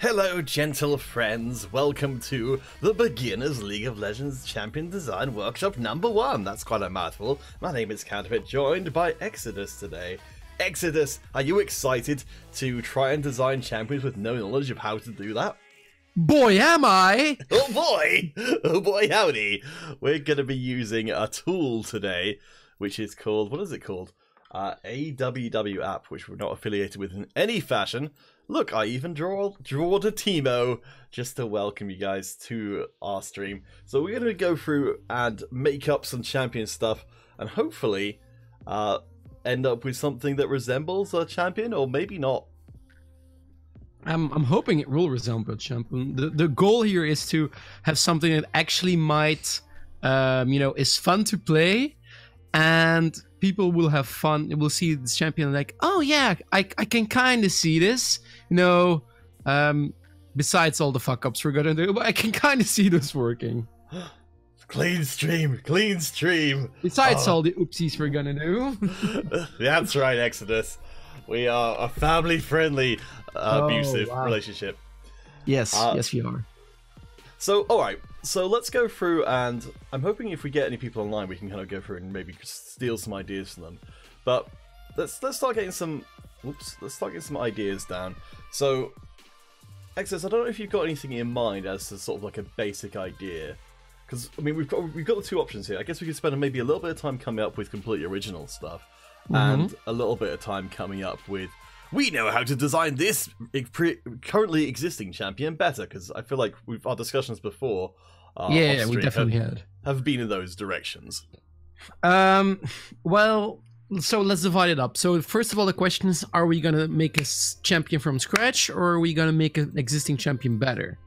Hello, gentle friends. Welcome to the Beginner's League of Legends Champion Design Workshop number 1. That's quite a mouthful. My name is Counterfeit, joined by Exodus today. Exodus, are you excited to try and design champions with no knowledge of how to do that? Boy, am I! Oh boy! Oh boy, howdy! We're going to be using a tool today, which is called, what is it called? AWW app, which we're not affiliated with in any fashion. Look, I even drawed a Teemo just to welcome you guys to our stream. So we're going to go through and make up some champion stuff and hopefully end up with something that resembles a champion, or maybe not. I'm hoping it will resemble a champion. The goal here is to have something that actually might, is fun to play, and people will have fun. They will see this champion like, oh yeah, I can kind of see this, besides all the fuck-ups we're gonna do, but I can kind of see this working. Clean stream, clean stream. Besides all the oopsies we're gonna do. That's right, Exodus. We are a family-friendly, abusive relationship. Yes, yes we are. So, alright, so let's go through, and I'm hoping if we get any people online, we can kind of go through and maybe steal some ideas from them. But let's start getting some, let's start getting some ideas down. So, Exodus, I don't know if you've got anything in mind as to sort of like a basic idea. Because, I mean, we've got the two options here. I guess we could spend maybe a little bit of time coming up with completely original stuff, and a little bit of time coming up with, we know how to design this currently existing champion better, because I feel like our discussions before we definitely have been in those directions. Well, so let's divide it up. So first of all, the question is, are we gonna make a champion from scratch, or are we gonna make an existing champion better?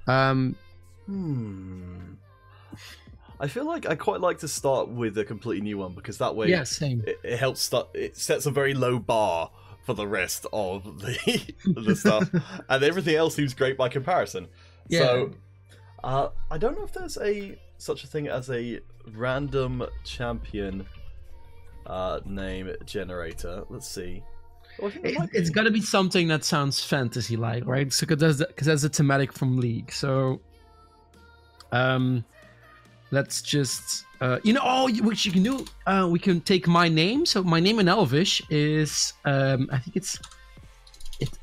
I feel like I quite like to start with a completely new one, because that way same. It helps start. It sets a very low bar for the rest of the stuff, and everything else seems great by comparison. Yeah. So I don't know if there's such a thing as a random champion name generator. Let's see. It's got to be something that sounds fantasy-like, right? So because that's a thematic from League. So let's just which you can do. We can take my name. So my name in Elvish is I think it's.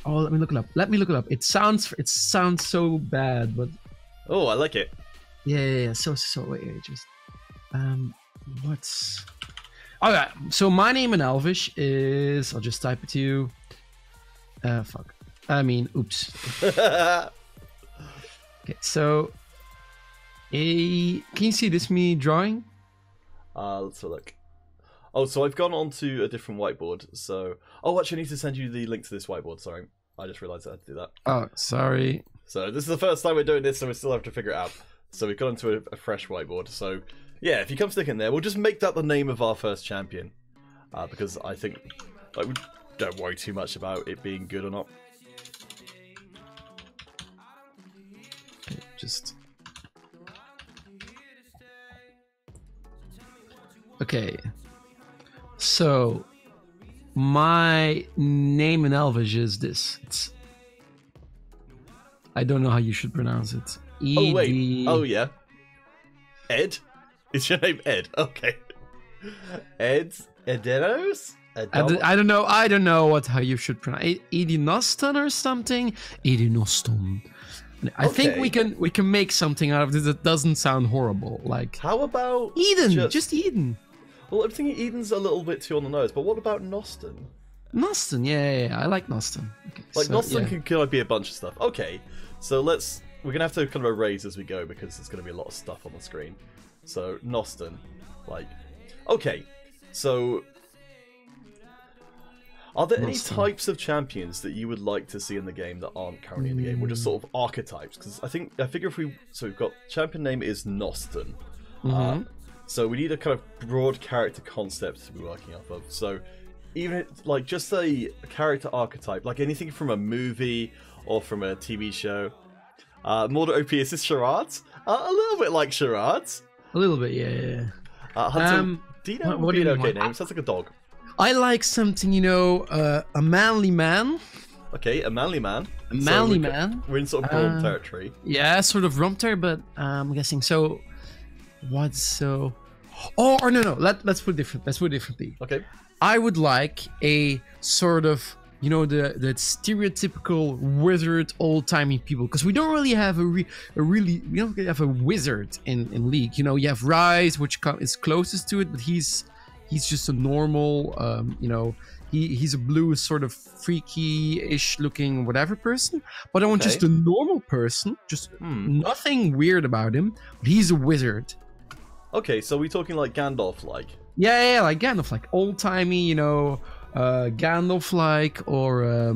Oh, let me look it up. It sounds so bad, but. Oh, I like it. Yeah. So wait, just what's. Okay, so my name in Elvish is. I'll just type it to you. Oops. Okay, so. Can you see this me drawing? Let's have a look. Oh, so I've gone onto a different whiteboard. So, actually, I need to send you the link to this whiteboard. Sorry, I just realised I had to do that. Oh, sorry. So this is the first time we're doing this, so we still have to figure it out. So we've gone into a fresh whiteboard. So yeah, if you come stick in there, we'll just make that the name of our first champion, because I think we don't worry too much about it being good or not. Okay, just. Okay, so my name in Elvish is this. I don't know how you should pronounce it. Oh wait, oh yeah. Ed? Is your name Ed? Okay. Edenos? I don't know how you should pronounce it. Noston or something? Noston. I think we can make something out of this that doesn't sound horrible. Like, how about Eden? Just Eden. Well, I'm thinking Eden's a little bit too on the nose, but what about Noston? Noston, yeah, I like Noston. Okay, Noston can kind of be a bunch of stuff. Okay, so we're gonna have to kind of erase as we go, because there's gonna be a lot of stuff on the screen. So Noston, okay, so are there any types of champions that you would like to see in the game that aren't currently in the game, or just sort of archetypes? Because I figure we've got champion name is Noston. So we need a kind of broad character concept to be working off of. So even just a character archetype, like anything from a movie or from a TV show. More OP, is this charades? A little bit like charades. A little bit, yeah. Hunter, Dino would be an okay name. Sounds like a dog. I like something, a manly man. Okay, a manly man. A manly man. We're in sort of Braum territory. Yeah, sort of Rom territory, but I'm guessing. So, what's so? Oh, or no. Let's put it different. Let's put it differently. Okay. I would like a sort of, you know, the stereotypical wizard old-timey people, because we don't really have we don't really have a wizard in League. You know, you have Rise, which is closest to it, but he's just a normal, you know, he's a blue sort of freaky-ish looking whatever person. But I want just a normal person, just nothing weird about him. But he's a wizard. Okay, so we're talking like Gandalf-like. Yeah, like Gandalf, like old-timey, you know, Gandalf-like, or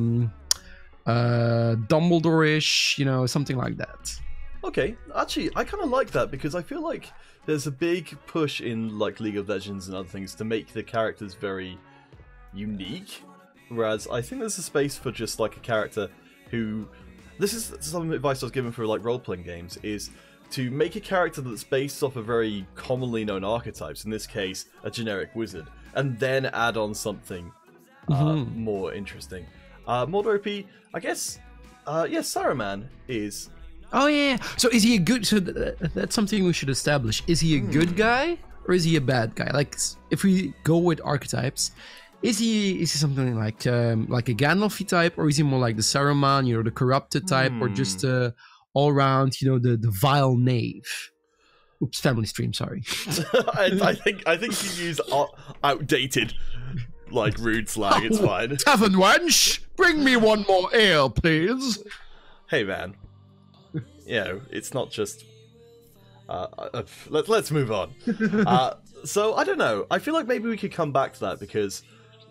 Dumbledore-ish, you know, something like that. Okay, actually, I kind of like that, because I feel like there's a big push in like League of Legends and other things to make the characters very unique, whereas I think there's a space for just like a character who... This is some advice I was given for like role-playing games, is to make a character that's based off of very commonly known archetypes, in this case, a generic wizard, and then add on something more interesting. More OP, I guess, yes, Saruman is... Oh yeah, so is he a good... So that's something we should establish. Is he a good guy, or is he a bad guy? Like, if we go with archetypes, is he something like a Gandalf type, or is he more like the Saruman, you know, the corrupted type, or just all around, you know, the vile knave? Oops, family stream, sorry. I think you use outdated, like, rude slang, it's fine. Tavern wench, bring me one more ale, please. Hey, man. You know, it's not just... let's move on. So, I don't know. I feel like maybe we could come back to that, because,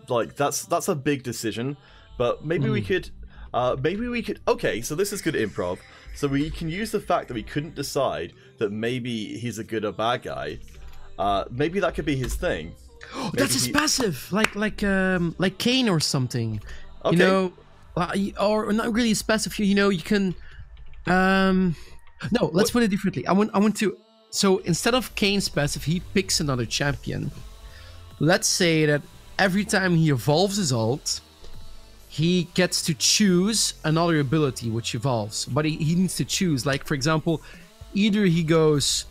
like, that's a big decision. But maybe we could... Okay, so this is good improv. So we can use the fact that we couldn't decide that maybe he's a good or bad guy. Maybe that could be his thing. That's his passive, like Kane or something. Okay. You know, or not really his passive. You know, you can. No, let's put it differently. I want to. So instead of Kane's passive, he picks another champion. Let's say that every time he evolves his ult, he gets to choose another ability which evolves, but he needs to choose. Like, for example, either his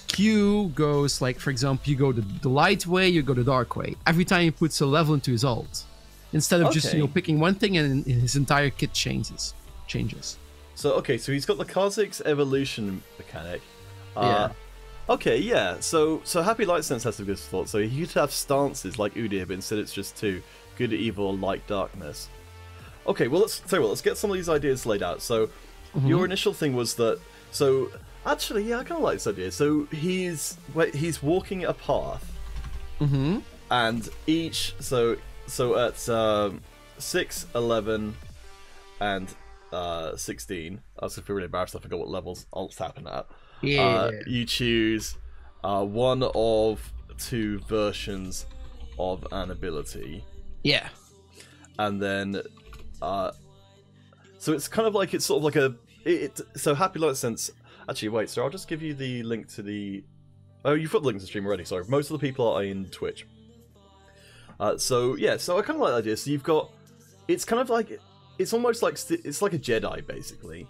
Q goes, like, for example, you go the light way, you go the dark way. Every time he puts a level into his ult, instead of just, you know, picking one thing and his entire kit changes. So, okay, so he's got the Kha'Zix evolution mechanic. Yeah. Okay, yeah. So Happy Light Sense has some good thoughts. So he could have stances like Udyr, but instead it's just two: good, evil, light, darkness. Okay, well, let's get some of these ideas laid out. So, your initial thing was that... So, actually, yeah, I kind of like this idea. So, he's walking a path. And each... So at 6, 11, and 16... I was feeling really embarrassed. I forgot what levels ults happen at. Yeah. You choose one of two versions of an ability. Yeah. And then... so it's kind of like, it's sort of like a... So Happy Light Sense... Actually, wait, so I'll just give you the link to the... Oh, you've got the link to the stream already, sorry. Most of the people are in Twitch. So, yeah, so I kind of like the idea. So you've got... It's kind of like... It's almost like... It's like a Jedi, basically.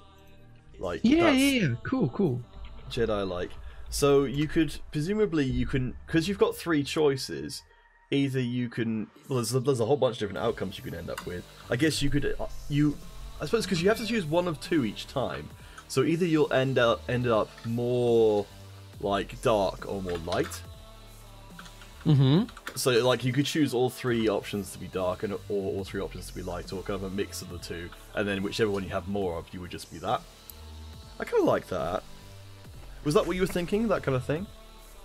Like, yeah. Cool. Jedi-like. So you could... Presumably, you can... Because you've got three choices... Either you can... Well, there's a whole bunch of different outcomes you can end up with. I guess you could... I suppose because you have to choose one of two each time. So either you'll end up more, like, dark or more light. So, like, you could choose all three options to be dark or all three options to be light, or kind of a mix of the two. And then whichever one you have more of, you would just be that. I kind of like that. Was that what you were thinking? That kind of thing?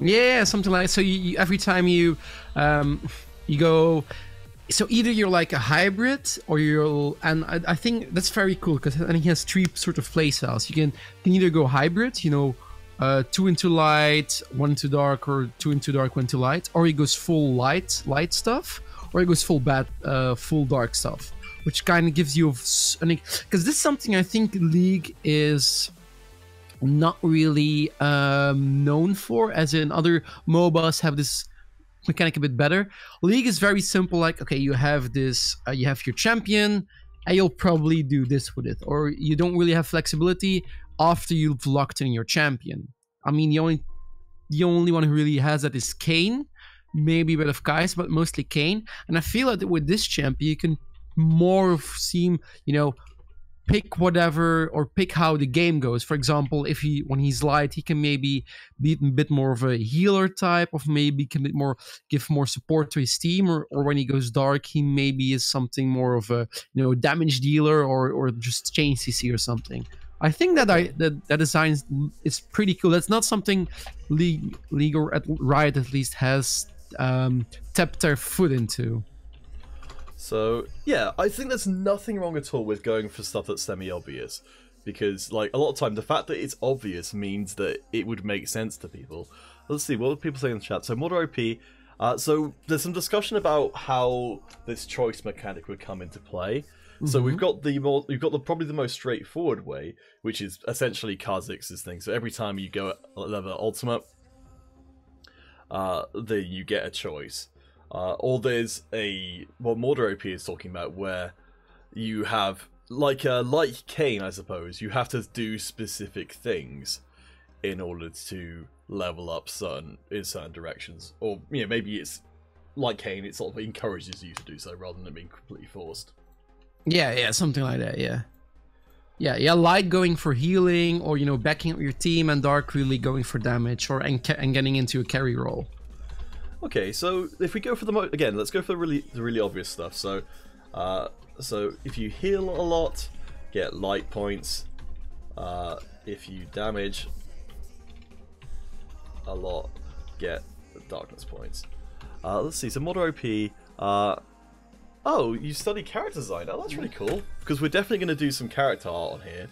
Yeah, something like so. You every time you go, so either you're like a hybrid, or and I think that's very cool, because I think he has three sort of play styles. You can either go hybrid, you know, 2 into light, 1 into dark, or 2 into dark, 1 into light, or he goes full light stuff, or he goes full dark stuff, which kind of gives you because this is something I think League is not really known for, as in other MOBAs have this mechanic a bit better. League is very simple, like, okay, you have this, you have your champion, and you'll probably do this with it. Or you don't really have flexibility after you've locked in your champion. I mean, the only one who really has that is Kayn, maybe a bit of Kais, but mostly Kayn. And I feel that with this champion, you can more seem, pick whatever or pick how the game goes. For example, when he's light, he can maybe be a bit more of a healer type, of maybe can give more support to his team, or when he goes dark, he maybe is something more of a damage dealer or just chain CC or something. I think that design is pretty cool. That's not something League or Riot at least has tapped their foot into. So, yeah, I think there's nothing wrong at all with going for stuff that's semi-obvious. Because, like, a lot of time, the fact that it's obvious means that it would make sense to people. Let's see, what do people say in the chat? So, Modder OP. So, there's some discussion about how this choice mechanic would come into play. Mm-hmm. So, we've got probably the most straightforward way, which is essentially Kha'Zix's thing. So, every time you go at level ultimate, then you get a choice. Or there's what Modder OP is talking about, where you have, like Kayn, I suppose, you have to do specific things in order to level up in certain directions. Or, maybe it's like Kayn, it sort of encourages you to do so rather than it being completely forced. Yeah, something like that, yeah. Yeah, light going for healing, or, backing up your team, and dark really going for damage, and getting into a carry role. Okay, so if we go for again, let's go for the really obvious stuff. So, if you heal a lot, get light points. If you damage a lot, get darkness points. Let's see. So Modder OP. Oh, you study character design. Oh, that's really cool. Because we're definitely going to do some character art on here.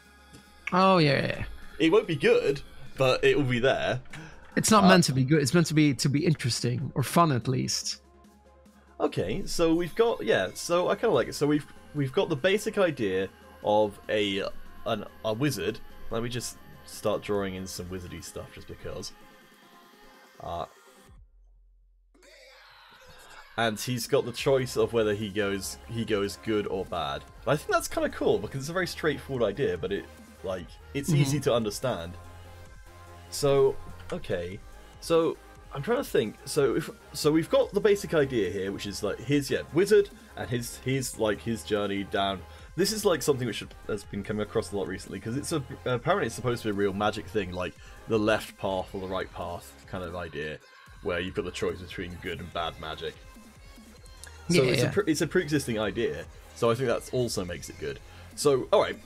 Oh yeah. It won't be good, but it will be there. It's not meant to be good. It's meant to be interesting or fun at least. Okay, so we've got So I kind of like it. So we've got the basic idea of a wizard. Let me just start drawing in some wizardy stuff just because. And he's got the choice of whether he goes good or bad. But I think that's kind of cool because it's a very straightforward idea, but it's easy to understand. So. Okay, so I'm trying to think. So we've got the basic idea here, which is like his wizard and his journey down. This is like something which has been coming across a lot recently because apparently it's supposed to be a real magic thing, like the left path or the right path kind of idea, where you've got the choice between good and bad magic. So it's a pre-existing idea. So I think that also makes it good. So all right,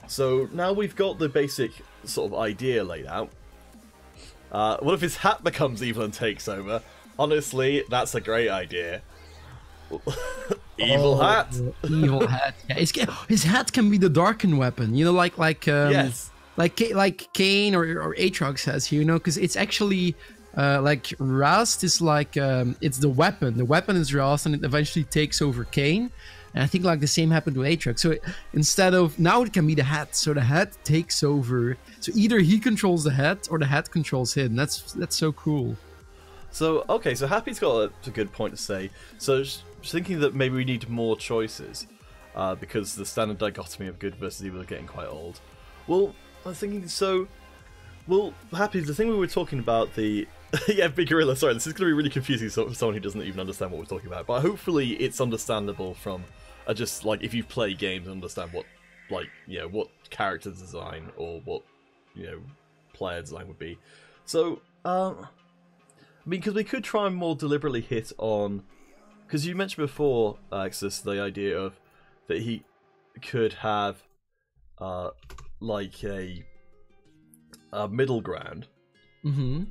so now we've got the basic sort of idea laid out. What if his hat becomes evil and takes over? Honestly, that's a great idea. Evil hat. Evil hat. Yeah, his hat can be the darkened weapon. Yes. Like Kayn or Aatrox has here. Because it's actually like Rast is like it's the weapon. The weapon is Rast, and it eventually takes over Kayn. And I think like the same happened to Aatrox. So instead of now it can be the hat. So the hat takes over. So either he controls the hat or the hat controls him. That's so cool. So okay, so Happy's got a good point to say. So just thinking that maybe we need more choices because the standard dichotomy of good versus evil are getting quite old. Well, I was thinking Happy, the thing we were talking about Big Gorilla. Sorry, this is going to be really confusing for someone who doesn't even understand what we're talking about. But hopefully it's understandable from just like if you play games and understand what what character design or what player design would be. So I mean, because we could try and more deliberately hit on, because you mentioned before, Axis, the idea of that he could have like a middle ground. Mm-hmm.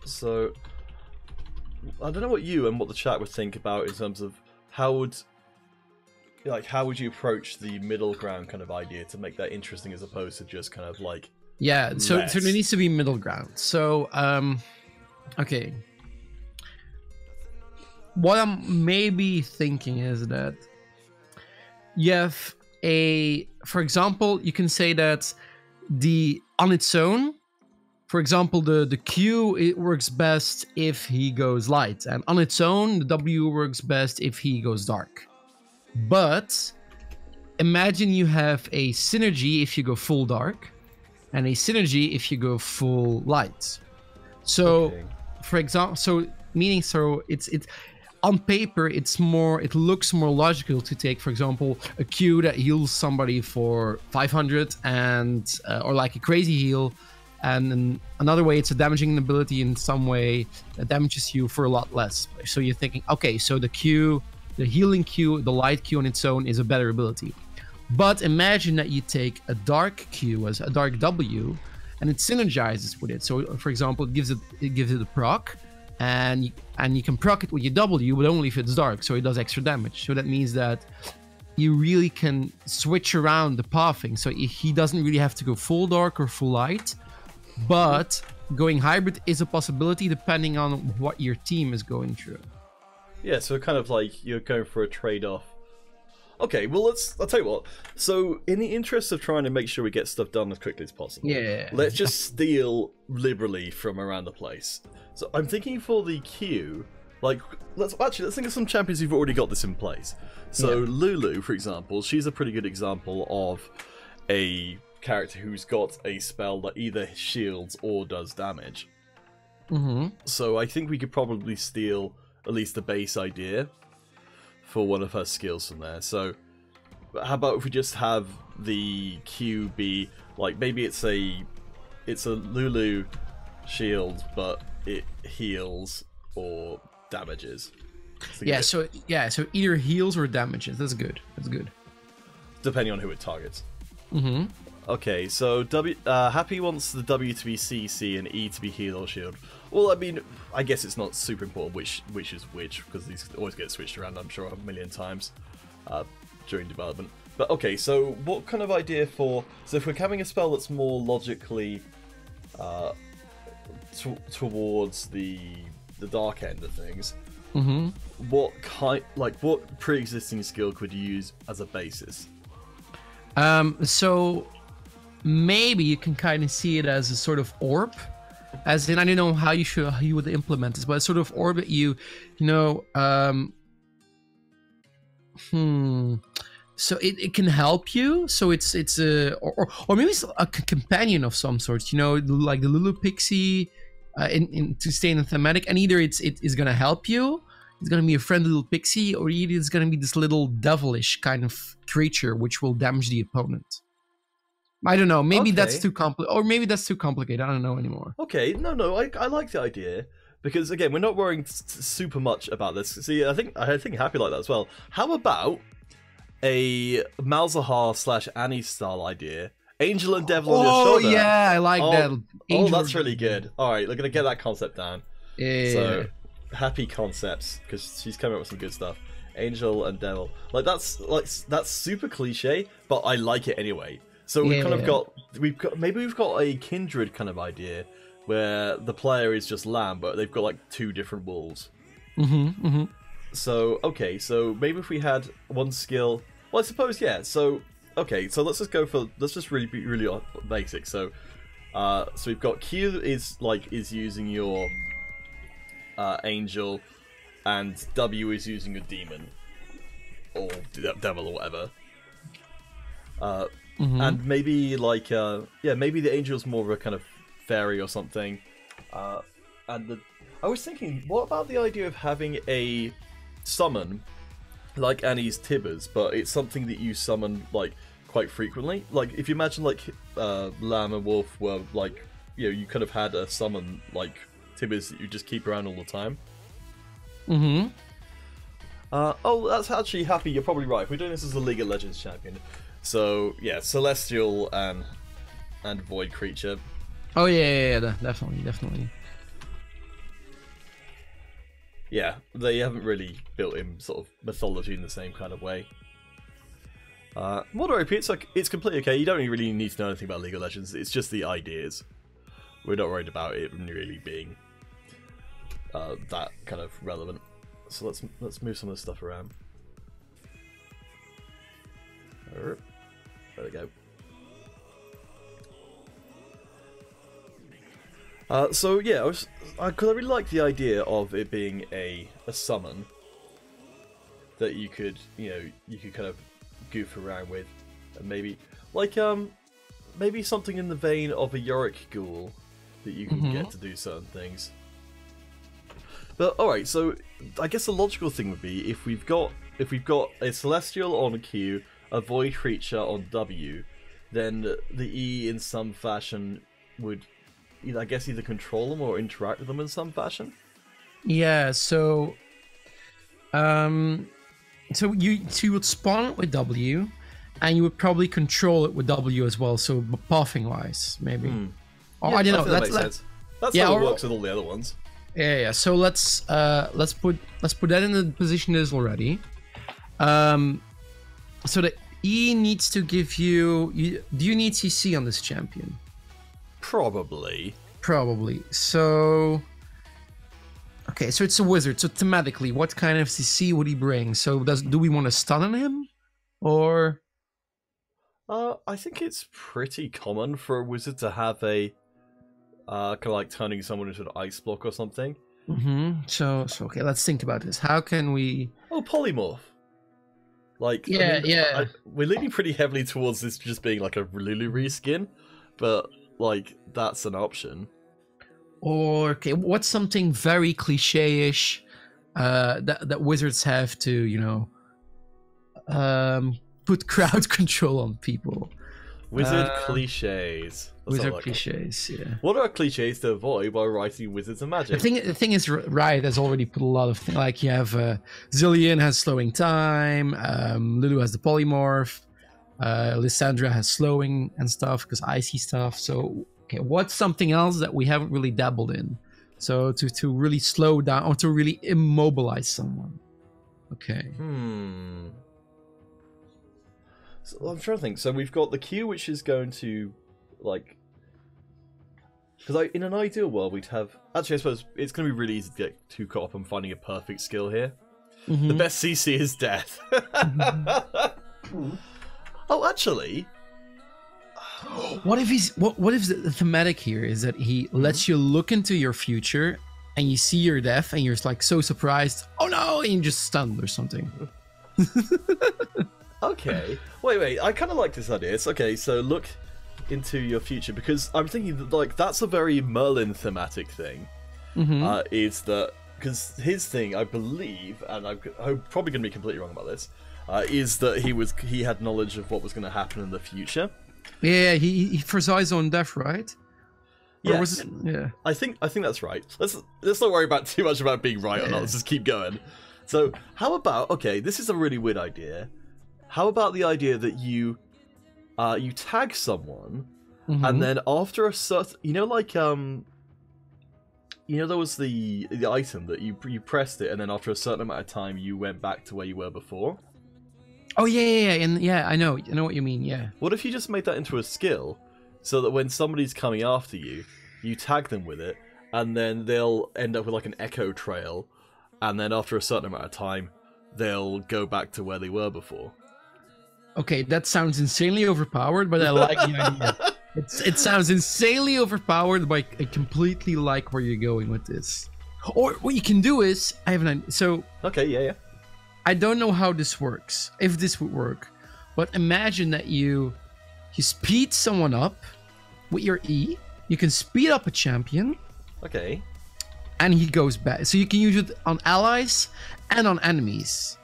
So I don't know what you and what the chat would think about in terms of how would you approach the middle ground kind of idea to make that interesting as opposed to just kind of like so there needs to be middle ground. So okay, what I'm maybe thinking is that you have for example, you can say that on its own, for example, the Q, it works best if he goes light, and on its own, the W works best if he goes dark. But imagine you have a synergy if you go full dark, and a synergy if you go full light. So, Okay. for example, it's on paper it looks more logical to take, for example, a Q that heals somebody for 500 and or like a crazy heal, and then another way it's a damaging ability in some way that damages you for a lot less. So you're thinking, okay, so the healing Q, the light Q on its own is a better ability. But imagine that you take a dark Q as a dark W, and it synergizes with it. So, for example, it gives it a proc, and you can proc it with your W, but only if it's dark, so it does extra damage. So that means that you really can switch around the pathing. So he doesn't really have to go full dark or full light, but going hybrid is a possibility depending on what your team is going through. Yeah, so kind of like you're going for a trade-off. Okay, well, I'll tell you what. So, in the interest of trying to make sure we get stuff done as quickly as possible, let's just steal liberally from around the place. So, I'm thinking for the queue, like, let's think of some champions who've already got this in place. So, Lulu, for example, she's a pretty good example of a character who's got a spell that either shields or does damage. So, I think we could probably steal at least the base idea for one of her skills from there. So how about if we just have the Q be like, maybe it's a Lulu shield, but it heals or damages. So either heals or damages. That's good. Depending on who it targets. Okay, so Happy wants the W to be CC and E to be heal or shield. Well, I mean, I guess it's not super important which is which, because these always get switched around, I'm sure, a million times during development. But okay, so what kind of idea for... So if we're having a spell that's more logically towards the dark end of things, what pre-existing skill could you use as a basis? So maybe you can kind of see it as a sort of orb, as in, I don't know how you would implement this, but a sort of orb that so it can help you. So it's a or maybe it's a companion of some sort, like the Lulu Pixie, to stay in the thematic, and either it is gonna help you, it's gonna be a friendly little pixie, or either it's gonna be this little devilish kind of creature which will damage the opponent. I don't know. Maybe that's too complicated, or maybe that's too complicated. I don't know anymore. Okay, no, I like the idea, because again, we're not worrying super much about this. See, I think Happy like that as well. How about a Malzahar / Annie style idea? Angel and Devil on your shoulder. Oh yeah, I like that. Angel, that's really good. All right, we're gonna get that concept down. Yeah. So Happy concepts, because she's coming up with some good stuff. Angel and Devil, that's super cliche, but I like it anyway. So we've got a Kindred kind of idea where the player is just Lamb, but they've got like two different wolves. So okay, so maybe if we had one skill, well, I suppose So okay, so let's just really be really basic. So we've got Q is using your Angel, and W is using a demon or devil or whatever. And maybe maybe the Angel's more of a kind of fairy or something. I was thinking, what about the idea of having a summon like Annie's Tibbers, but it's something that you summon like quite frequently. Like if you imagine Lamb and Wolf were you kind of had a summon like Tibbers that you just keep around all the time. Oh, that's actually Happy. You're probably right. We're doing this as a League of Legends champion. So yeah, Celestial and Void creature. Oh yeah, definitely. Yeah, they haven't really built in sort of mythology in the same kind of way. Modern OP, it's completely okay. You don't really need to know anything about League of Legends. It's just the ideas. We're not worried about it really being that kind of relevant. So let's move some of the stuff around. There we go. So yeah, because I really like the idea of it being a summon that you could kind of goof around with, and maybe like maybe something in the vein of a Yorick Ghoul that you can get to do certain things. But all right, so I guess the logical thing would be if we've got a Celestial on Q, a Void Creature on W, then the E in some fashion would either control them or interact with them in some fashion. Yeah. So, you would spawn it with W, and you would probably control it with W as well. So buffing wise, maybe. Oh, Yeah, I don't know. that makes sense. That's how it works with all the other ones. Yeah. So let's put that in the position it is already. So the E needs to give you. Do you need CC on this champion? Probably. So. Okay, so it's a wizard. So thematically, what kind of CC would he bring? So do we want to stun on him, or? I think it's pretty common for a wizard to have a kind of like turning someone into an ice block or something. So okay, let's think about this. How can we? Oh, polymorph. Like, we're leaning pretty heavily towards this just being like a Lulu reskin, but like that's an option. Or okay, what's something very cliche-ish that wizards have to, put crowd control on people? Wizard cliches. Wizard cliches, yeah. What are cliches to avoid by writing Wizards of Magic? The thing is, Riot has already put a lot of things. Like you have Zillion has slowing time, Lulu has the polymorph, Lysandra has slowing and stuff because icy stuff. So. Okay, what's something else that we haven't really dabbled in? So to really slow down or to really immobilize someone. Okay. So I'm trying to think. So we've got the Q, which is going to, like, because in an ideal world we'd have. Actually, I suppose it's going to be really easy to get too caught up on finding a perfect skill here. The best CC is death. Oh, actually. What if the thematic here is that he lets you look into your future and you see your death and you're like so surprised, oh no, and you're just stunned or something. Okay. Wait, I kind of like this idea. It's okay, so look into your future, because I'm thinking that like that's a very Merlin thematic thing. Is that because his thing, I believe, and I'm probably going to be completely wrong about this, is that he had knowledge of what was going to happen in the future. Yeah, he foresaw his own death, right? Yes. Yeah. I think that's right. Let's not worry about too much about being right or not. Let's just keep going. So how about, okay, this is a really weird idea. How about the idea that you tag someone and then after a certain, there was the item that you pressed it and then after a certain amount of time you went back to where you were before. Oh yeah, I know what you mean. Yeah. What if you just made that into a skill, so that when somebody's coming after you, you tag them with it, and then they'll end up with like an echo trail, and then after a certain amount of time, they'll go back to where they were before. Okay, that sounds insanely overpowered, but I like the idea. It sounds insanely overpowered, but I completely like where you're going with this. Or what you can do is, I have an idea. So okay, yeah. I don't know how this works, if this would work, but imagine that you speed someone up with your E. You can speed up a champion. Okay. And he goes back. So you can use it on allies and on enemies.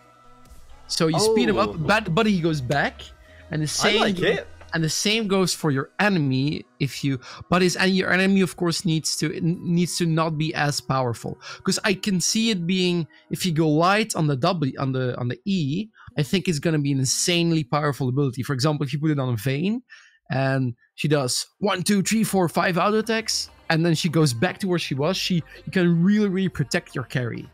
So you speed him up, but he goes back, and the same. I like it. And the same goes for your enemy your enemy of course needs to not be as powerful, because I can see it being, if you go light on the W on the E, I think it's gonna be an insanely powerful ability. For example, if you put it on a Vayne and she does 1, 2, 3, 4, 5 auto attacks, and then she goes back to where she was, you can really protect your carry.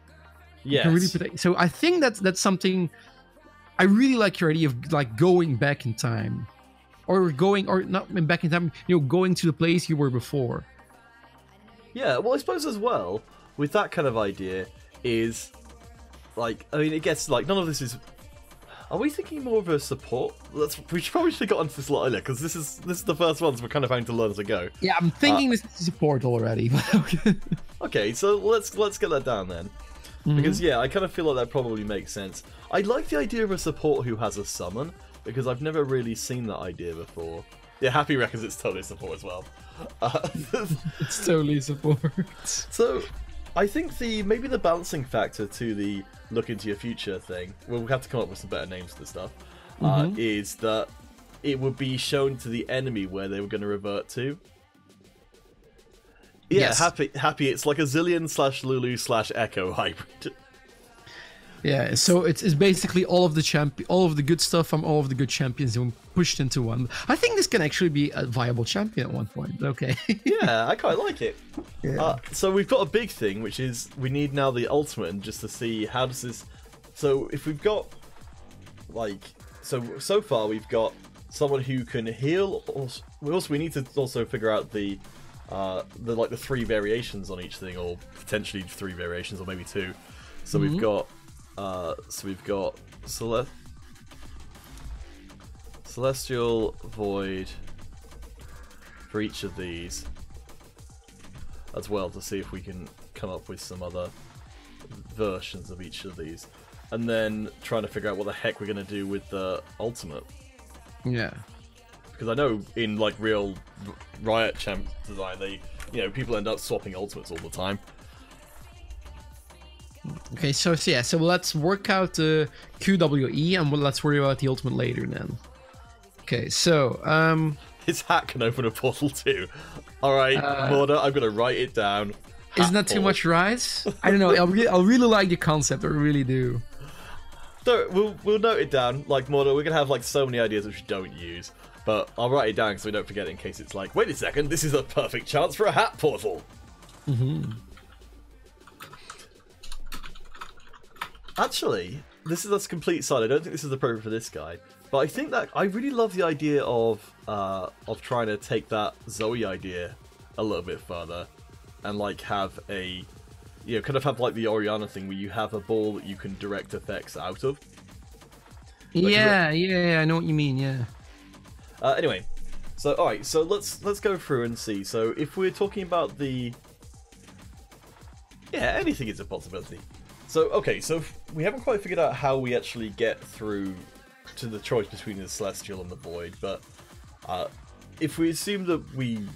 Yes. Really protect. So I think that's something. I really like your idea of like going back in time. Or not back in time, going to the place you were before. Yeah, well, I suppose as well, with that kind of idea, is, like, I mean, it gets, like, none of this is... Are we thinking more of a support? We probably should have got onto this a lot earlier, because this is the first one, so we're kind of having to learn as we go. Yeah, I'm thinking this is support already. Okay, so let's get that down then. Because yeah, I kind of feel like that probably makes sense. I like the idea of a support who has a summon, because I've never really seen that idea before. Yeah, Happy reckons it's totally support as well. It's totally support. So, I think maybe the balancing factor to the look into your future thing, well, we'll have to come up with some better names for this stuff, is that it would be shown to the enemy where they were going to revert to. Yeah, yes. Happy. It's like a Zillion / Lulu / Echo hybrid. Yeah, so it's basically all of the good stuff from all of the good champions pushed into one. I think this can actually be a viable champion at one point. Okay. Yeah, I quite like it. Yeah. So we've got a big thing, which is we need now the ultimate, and just to see how does this. So if we've got like so far we've got someone who can heal. We need to also figure out the 3 variations on each thing, or potentially 3 variations, or maybe 2. So we've got Celestial Void for each of these as well, to see if we can come up with some other versions of each of these, and then trying to figure out what the heck we're going to do with the ultimate. Yeah. Because I know in like real Riot champ design, people end up swapping ultimates all the time. Okay, so let's work out the QWE and let's worry about the ultimate later then. Okay, so his hat can open a portal too. All right, Morda, I'm gonna write it down. Isn't that too much rise? I don't know. I really like the concept. I really do. So we'll note it down. Like Morda, we're gonna have like so many ideas which we don't use. But I'll write it down so we don't forget it in case it's like, wait a second, this is a perfect chance for a hat portal. Actually, that's a complete side. I don't think this is appropriate for this guy, but I think that I really love the idea of trying to take that Zoe idea a little bit further, and like have a, kind of have like the Oriana thing where you have a ball that you can direct effects out of. Yeah, I know what you mean. Yeah. Anyway, so alright, so let's go through and see. So if we're talking about anything is a possibility. So okay, so we haven't quite figured out how we actually get through to the choice between the Celestial and the Void, but if we assume that we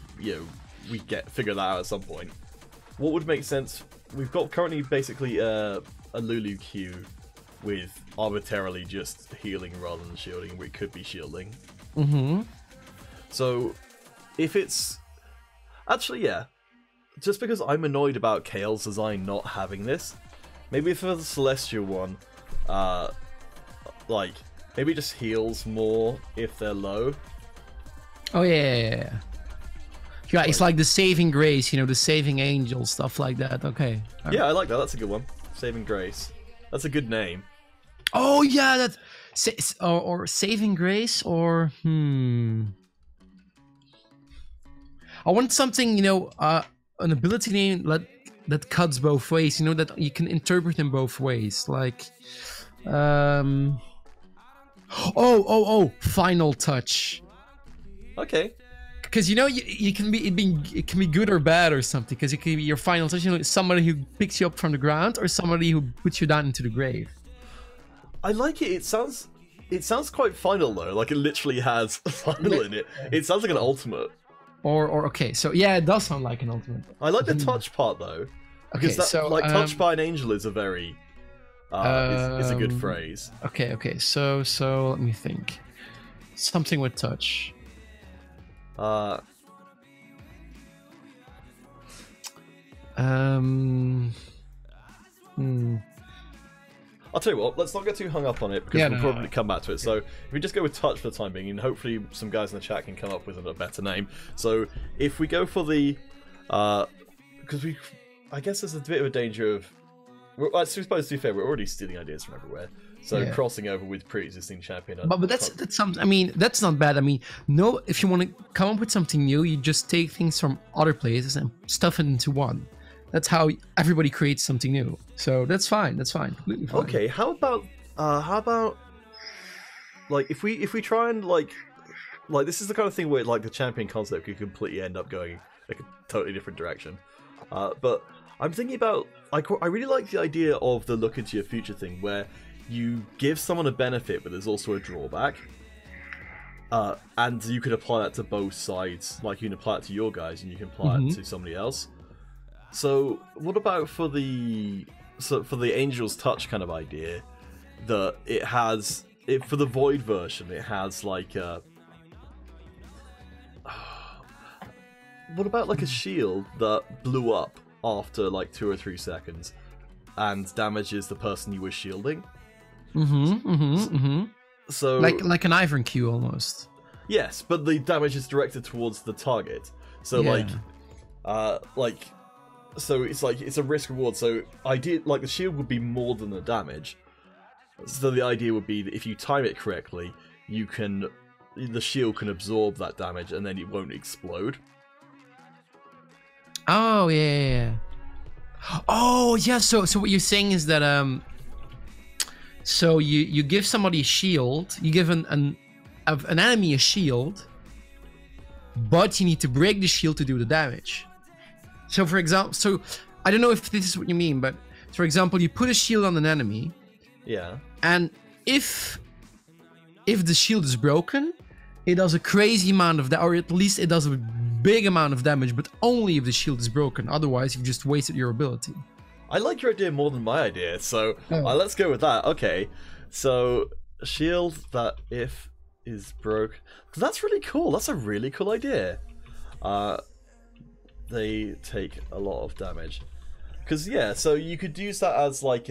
figure that out at some point, what would make sense? We've got currently basically a Lulu Q with arbitrarily just healing rather than shielding, where it could be shielding. So, if it's... Actually, yeah. Just because I'm annoyed about Kale's design not having this, maybe for the Celestial one, maybe it just heals more if they're low. Oh, yeah. Yeah, it's like the Saving Grace, the Saving Angel, stuff like that. Okay. Yeah, I like that. That's a good one. Saving Grace. That's a good name. Oh, yeah, that's... Or Saving Grace, or I want something, an ability name that cuts both ways. That you can interpret in both ways. Like, Final Touch. Okay. Because you can it can be good or bad or something. Because it can be your final touch. Somebody who picks you up from the ground or somebody who puts you down into the grave. I like it. It sounds quite final though. Like it literally has final in it. It sounds like an ultimate. Or okay, so yeah, it does sound like an ultimate. I like the touch part though. Because touched by an angel is a very is a good phrase. Okay. So let me think. Something with touch. I'll tell you what, let's not get too hung up on it, because we'll probably come back to it. So if we just go with touch for the time being, and hopefully some guys in the chat can come up with a better name. So if we go for the because I guess there's a bit of a danger of, I suppose to be fair, we're already stealing ideas from everywhere. So crossing over with pre-existing champion. But that's something. I mean, that's not bad. I mean, no, if you want to come up with something new, you just take things from other places and stuff it into one. That's how everybody creates something new. So that's fine. That's fine. Completely fine. Okay. How about like if we try and like this is the kind of thing where like the champion concept could completely end up going like a totally different direction. But I'm thinking about. I really like the idea of the look into your future thing, where you give someone a benefit, but there's also a drawback. And you could apply that to both sides. Like you can apply it to your guys, and you can apply it to somebody else. So what about for the Angel's Touch kind of idea? That it has for the Void version, it has like a. What about like a shield that blew up after like 2 or 3 seconds and damages the person you were shielding? So like an Iron Q almost. Yes, but the damage is directed towards the target. So so it's a risk reward. So the shield would be more than the damage. So the idea would be that if you time it correctly, the shield can absorb that damage and then it won't explode. Oh yeah. Oh yeah. So what you're saying is that so you give somebody a shield, you give an enemy a shield, but you need to break the shield to do the damage. So for example, I don't know if this is what you mean, but for example, you put a shield on an enemy. Yeah. And if the shield is broken, it does a crazy amount of or at least it does a big amount of damage, but only if the shield is broken. Otherwise, you've just wasted your ability. I like your idea more than my idea, so let's go with that. Okay, so shield that if is broke. That's really cool. That's a really cool idea. They take a lot of damage. Because, yeah, so you could use that as like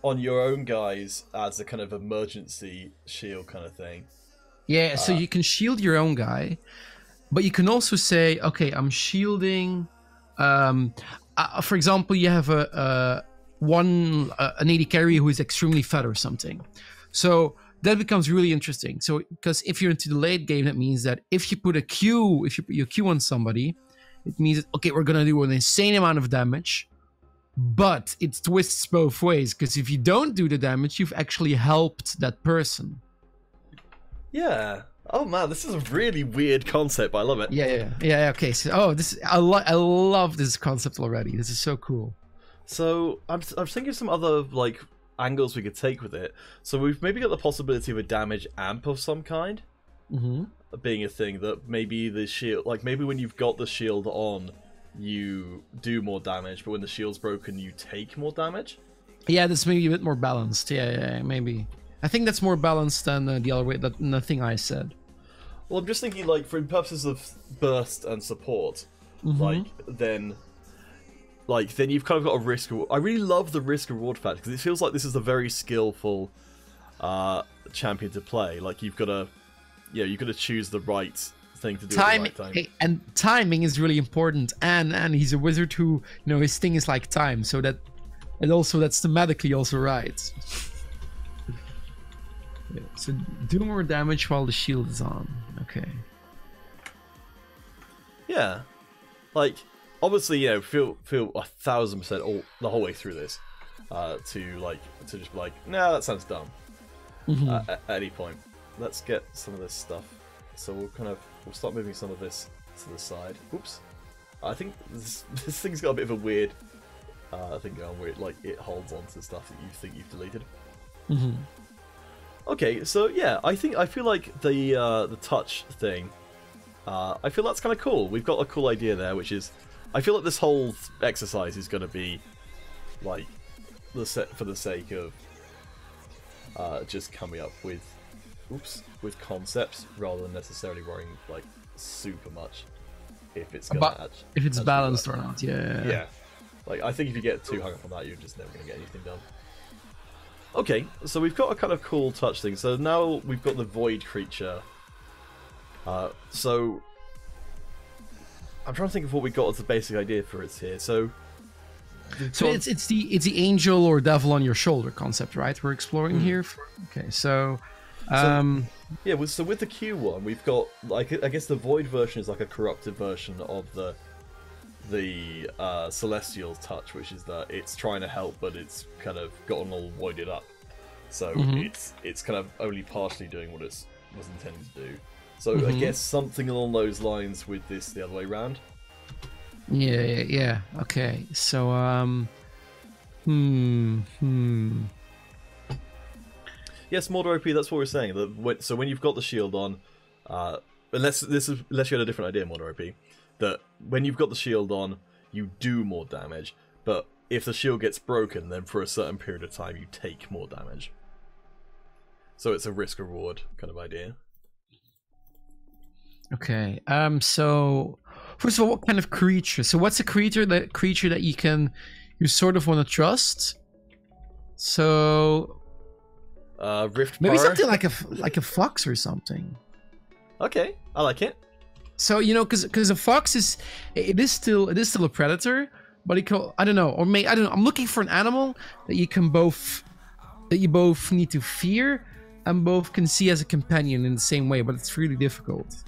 on your own guys as a kind of emergency shield kind of thing. Yeah, so you can shield your own guy, but you can also say, okay, I'm shielding. For example, you have an AD carry who is extremely fat or something. So that becomes really interesting. So because if you're into the late game, that means that if you put a Q, if you put your Q on somebody, it means that, okay, we're gonna do an insane amount of damage, but it twists both ways, because if you don't do the damage, you've actually helped that person. Yeah. Oh man, this is a really weird concept, but I love it. Yeah. Okay. So, I love this concept already. This is so cool. So I'm thinking of some other like angles we could take with it. So we've maybe got the possibility of a damage amp of some kind, being a thing that maybe the shield, like maybe when you've got the shield on, you do more damage, but when the shield's broken, you take more damage. Yeah, that's maybe a bit more balanced. Yeah, maybe. I think that's more balanced than the other way. The thing I said. Well, I'm just thinking, like, for purposes of burst and support, then you've kind of got a risk. I really love the risk reward factor because it feels like this is a very skillful champion to play. Like you've got to choose the right thing to do at the right time. And timing is really important. And he's a wizard who, his thing is like time, so that's thematically also right. Yeah, so do more damage while the shield is on. Okay. Yeah, like obviously, feel 1000% the whole way through this, to just be like, nah, that sounds dumb. At any point, let's get some of this stuff. So we'll start moving some of this to the side. Oops, I think this thing's got a bit of a weird thing going where it holds on to stuff that you think you've deleted. Okay, so yeah, I feel like the touch thing, I feel that's kind of cool. We've got a cool idea there, which is, I feel like this whole exercise is going to be, like, for the sake of just coming up with concepts rather than necessarily worrying like super much if it's balanced or not. Yeah. Like I think if you get too hung up on that, you're just never going to get anything done. Okay, so we've got a kind of cool touch thing. So now we've got the void creature. So I'm trying to think of what we got as the basic idea for it here. So it's the angel or devil on your shoulder concept, right? We're exploring here. Okay, so with the Q one, we've got like I guess the void version is like a corrupted version of the celestial touch, which is that it's trying to help, but it's kind of gotten all voided up. So it's kind of only partially doing what it was intended to do. So I guess something along those lines with this the other way around. Yeah. Okay. So Yes, Mordor OP. That's what we're saying. So when you've got the shield on, unless you had a different idea, Mordor OP, that when you've got the shield on, you do more damage. But if the shield gets broken, then for a certain period of time, you take more damage. So it's a risk-reward kind of idea. Okay. So first of all, what kind of creature? So what's a creature that you sort of want to trust? So Rift maybe Power. something like a fox or something. Okay, I like it. So because a fox is still a predator, but I don't know, I'm looking for an animal that you both need to fear and both can see as a companion in the same way, but it's really difficult.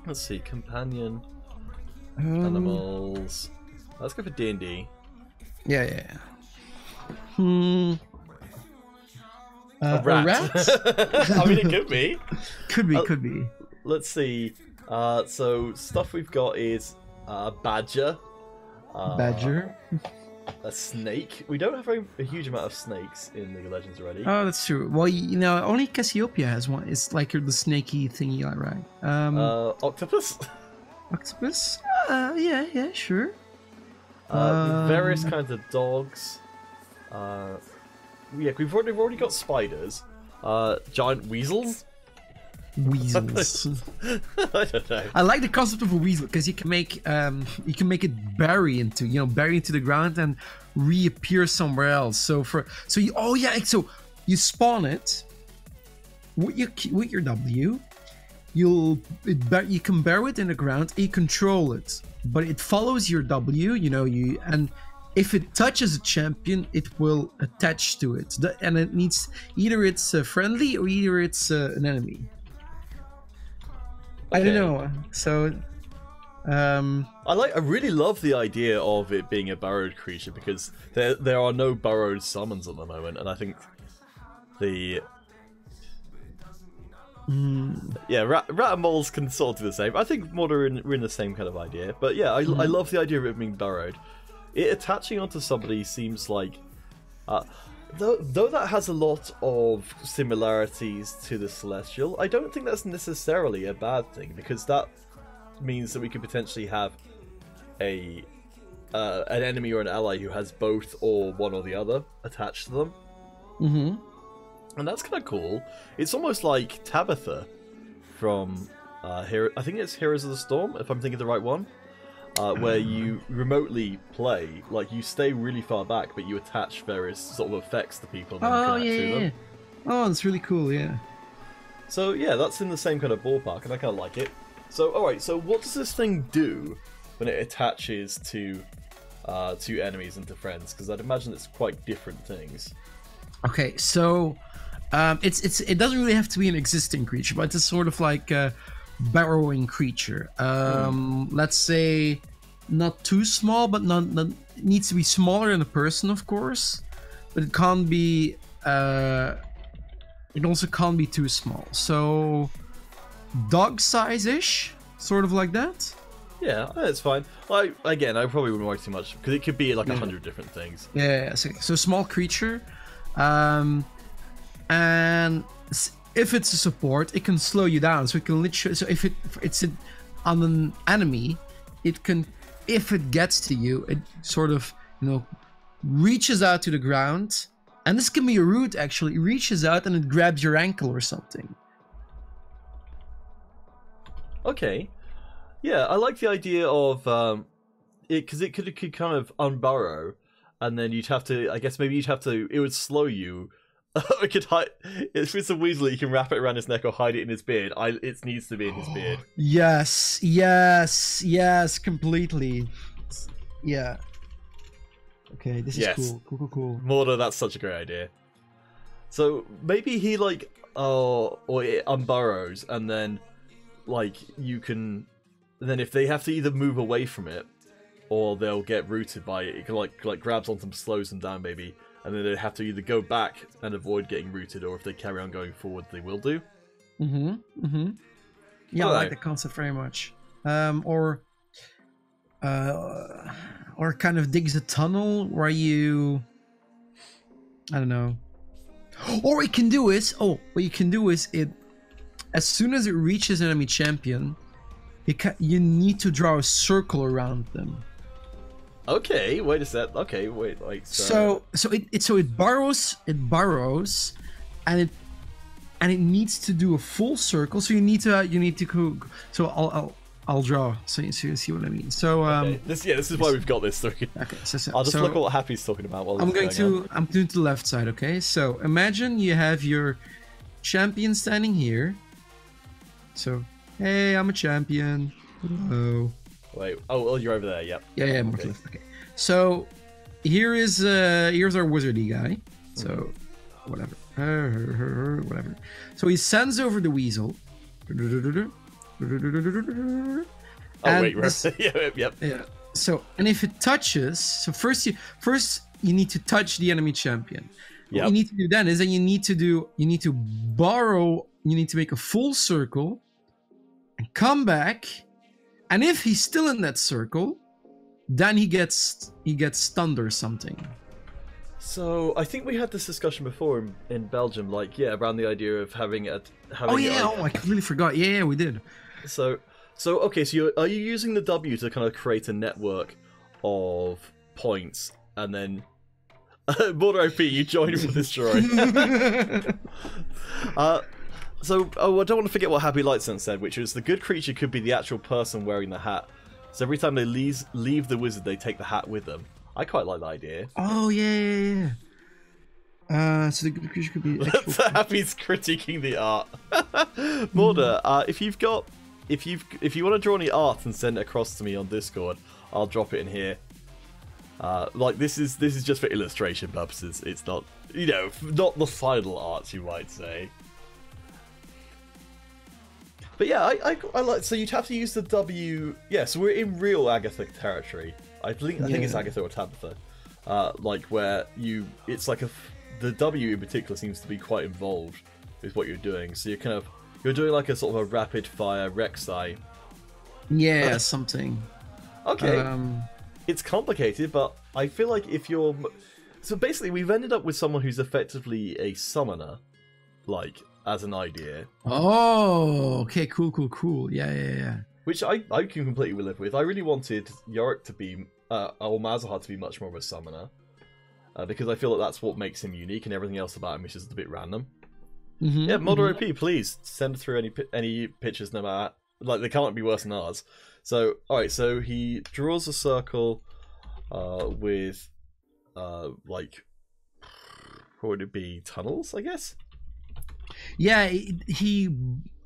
Let's see, companion animals. Let's go for D&D. Yeah. A rat. I mean, it could be. Could be. Let's see. So stuff we've got is badger. Badger. A snake. We don't have a huge amount of snakes in League of Legends already. Oh, that's true. Well, only Cassiopeia has one. It's like the snaky thingy, right? Octopus. Octopus? Yeah, sure. Various kinds of dogs. We've already got spiders. Giant weasels. Weasels. I don't know. I like the concept of a weasel because you can make it bury into the ground and reappear somewhere else. So you spawn it with your W. You can bury it in the ground. You control it, but it follows your W. And if it touches a champion, it will attach to it, and it needs either it's friendly or either it's an enemy. Okay. I don't know. So, I really love the idea of it being a burrowed creature because there are no burrowed summons at the moment, and I think rat and moles can sort of do the same. I think we're in the same kind of idea, but yeah, I love the idea of it being burrowed. It attaching onto somebody seems like, though that has a lot of similarities to the Celestial, I don't think that's necessarily a bad thing, because that means that we could potentially have an enemy or an ally who has both or one or the other attached to them. Mm-hmm. And that's kind of cool. It's almost like Tabitha from I think it's Heroes of the Storm, if I'm thinking the right one. Where you remotely play, like you stay really far back, but you attach various sort of effects to people and then connect to them. Oh, that's really cool, yeah. So yeah, that's in the same kind of ballpark, and I kind of like it. So alright, so what does this thing do when it attaches to enemies and to friends? Because I'd imagine it's quite different things. Okay, so it doesn't really have to be an existing creature, but it's sort of like a burrowing creature. Let's say not too small, but not it needs to be smaller than a person, of course. But it can't be. It also can't be too small. So dog size-ish, sort of like that. Yeah, that's fine. I probably wouldn't worry too much because it could be like 100 different things. Yeah. So small creature, and if it's a support, it can slow you down. So it can literally. So if it's on an enemy, it can. If it gets to you, it sort of reaches out to the ground, and this can be a root actually. It reaches out and it grabs your ankle or something. Okay. Yeah, I like the idea of it because it could kind of unburrow, and then you'd have to. I guess maybe you'd have to. It would slow you. It could hide. If it's a weasel, you can wrap it around his neck or hide it in his beard. It needs to be in his beard. Yes, completely. Yeah. Okay, this is cool. Cool. Mortar, that's such a great idea. So maybe he or it unburrows, and then you can. Then if they have to either move away from it, or they'll get rooted by it, it can like grabs on them, slows them down, maybe. And then they have to either go back and avoid getting rooted, or if they carry on going forward, they will do. Yeah, I like the concept very much. or kind of digs a tunnel where you, I don't know. Or what you can do is, it, as soon as it reaches enemy champion, you need to draw a circle around them. Okay, wait a sec. Okay, wait, like so it burrows, and it needs to do a full circle. So you need to so I'll draw so you see what I mean. So okay. This is why we've got this. Okay, I'll just look at what Happy's talking about while I'm doing to the left side. Okay, so imagine you have your champion standing here. So hey, I'm a champion. Hello. Wait. Oh, you're over there. Yep. Yeah. More to left. Okay. So here's our wizardy guy. So whatever. So he sends over the Weasel. Oh wait, right. Yep. Yeah. So and if it touches, so first you need to touch the enemy champion. What you need to do then is that you need to borrow. You need to make a full circle and come back. And if he's still in that circle, then he gets stunned or something. So I think we had this discussion before in Belgium, like around the idea of having I completely forgot. Yeah, we did. So okay, so are you using the W to kind of create a network of points, and then Border OP, you join with destroy. So, I don't want to forget what Happy Lightsen said, which is the good creature could be the actual person wearing the hat. So every time they leave the wizard, they take the hat with them. I quite like the idea. Oh yeah. So the good creature could be. Happy's critiquing the art. Border, if you want to draw any art and send it across to me on Discord, I'll drop it in here. Like this is just for illustration purposes. It's not, not the final art, you might say. But yeah, I like. So you'd have to use the W. Yeah, so we're in real Agatha territory. I think it's Agatha or Tabitha. Like where it's like the W in particular seems to be quite involved with what you're doing. So you're doing like a sort of a rapid fire Rek'Sai. Yeah, something. Okay. It's complicated, but I feel like so basically we've ended up with someone who's effectively a summoner, like, as an idea. Oh, okay, cool. Yeah. Which I can completely live with. I really wanted Yorick to be, or Mazahar to be much more of a summoner, because I feel that that's what makes him unique, and everything else about him is just a bit random. Yeah, Modder OP, please send through any pictures, no matter, like, they can't be worse than ours. So, alright, so he draws a circle with, like, what would it be? Tunnels, I guess? Yeah, he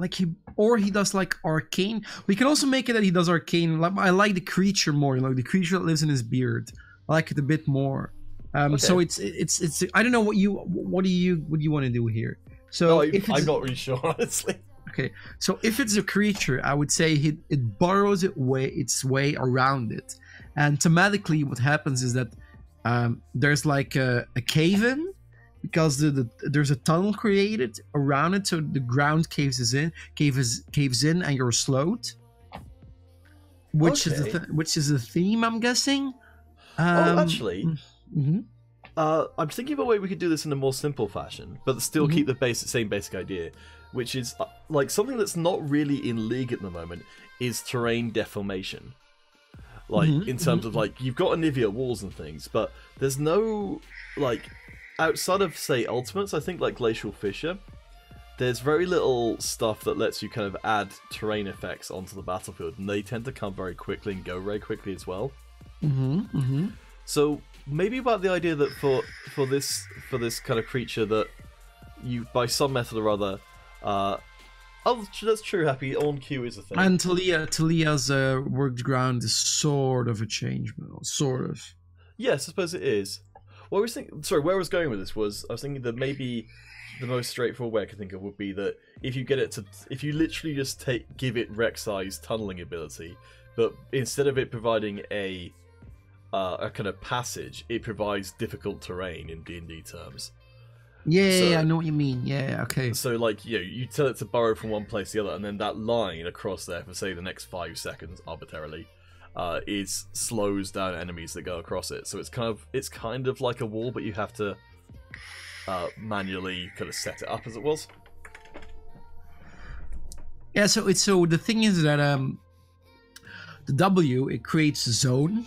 does like arcane. We can also make it that he does arcane. I like the creature more, like the creature that lives in his beard. I like it a bit more. Okay. So it's I don't know what do you want to do here. So no, I'm not really sure, honestly. Okay, so if it's a creature, I would say it burrows its way around it, and thematically, what happens is that there's like a cave-in, because there's a tunnel created around it, so the ground caves in, and you're slowed. Which is a theme, I'm guessing. Actually, I'm thinking of a way we could do this in a more simple fashion, but still keep the same basic idea, which is like something that's not really in League at the moment is terrain deformation. Like in terms of like you've got Anivia walls and things, but there's no like. Outside of, say, Ultimates, I think, like Glacial Fissure, there's very little stuff that lets you kind of add terrain effects onto the battlefield, and they tend to come very quickly and go very quickly as well. So maybe about the idea that for this kind of creature that you, by some method or other, that's true, Happy, on queue is a thing. And Talia's worked ground is sort of a change, sort of. Yes, I suppose it is. Well, I was thinking, where I was going with this was, I was thinking that maybe the most straightforward way I could think of would be that if you literally just give it Rek'Sai's tunneling ability, but instead of it providing a kind of passage, it provides difficult terrain in D&D terms. Yeah, I know what you mean. Yeah, okay. So, like, you tell it to burrow from one place to the other, and then that line across there for, say, the next 5 seconds, arbitrarily, is slows down enemies that go across it. So it's kind of like a wall, but you have to manually kind of set it up as it was. Yeah, so the thing is that the W, it creates a zone,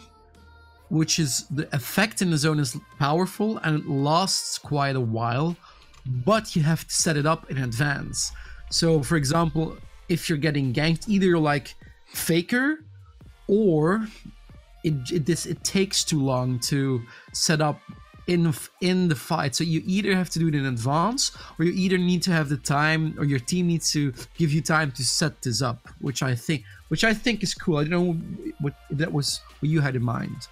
which is the effect in the zone is powerful and it lasts quite a while, but you have to set it up in advance. So for example, if you're getting ganked, either you're like Faker, or it takes too long to set up in the fight. So you either have to do it in advance, or you either need to have the time, or your team needs to give you time to set this up, which I think is cool. I don't know what if that was what you had in mind.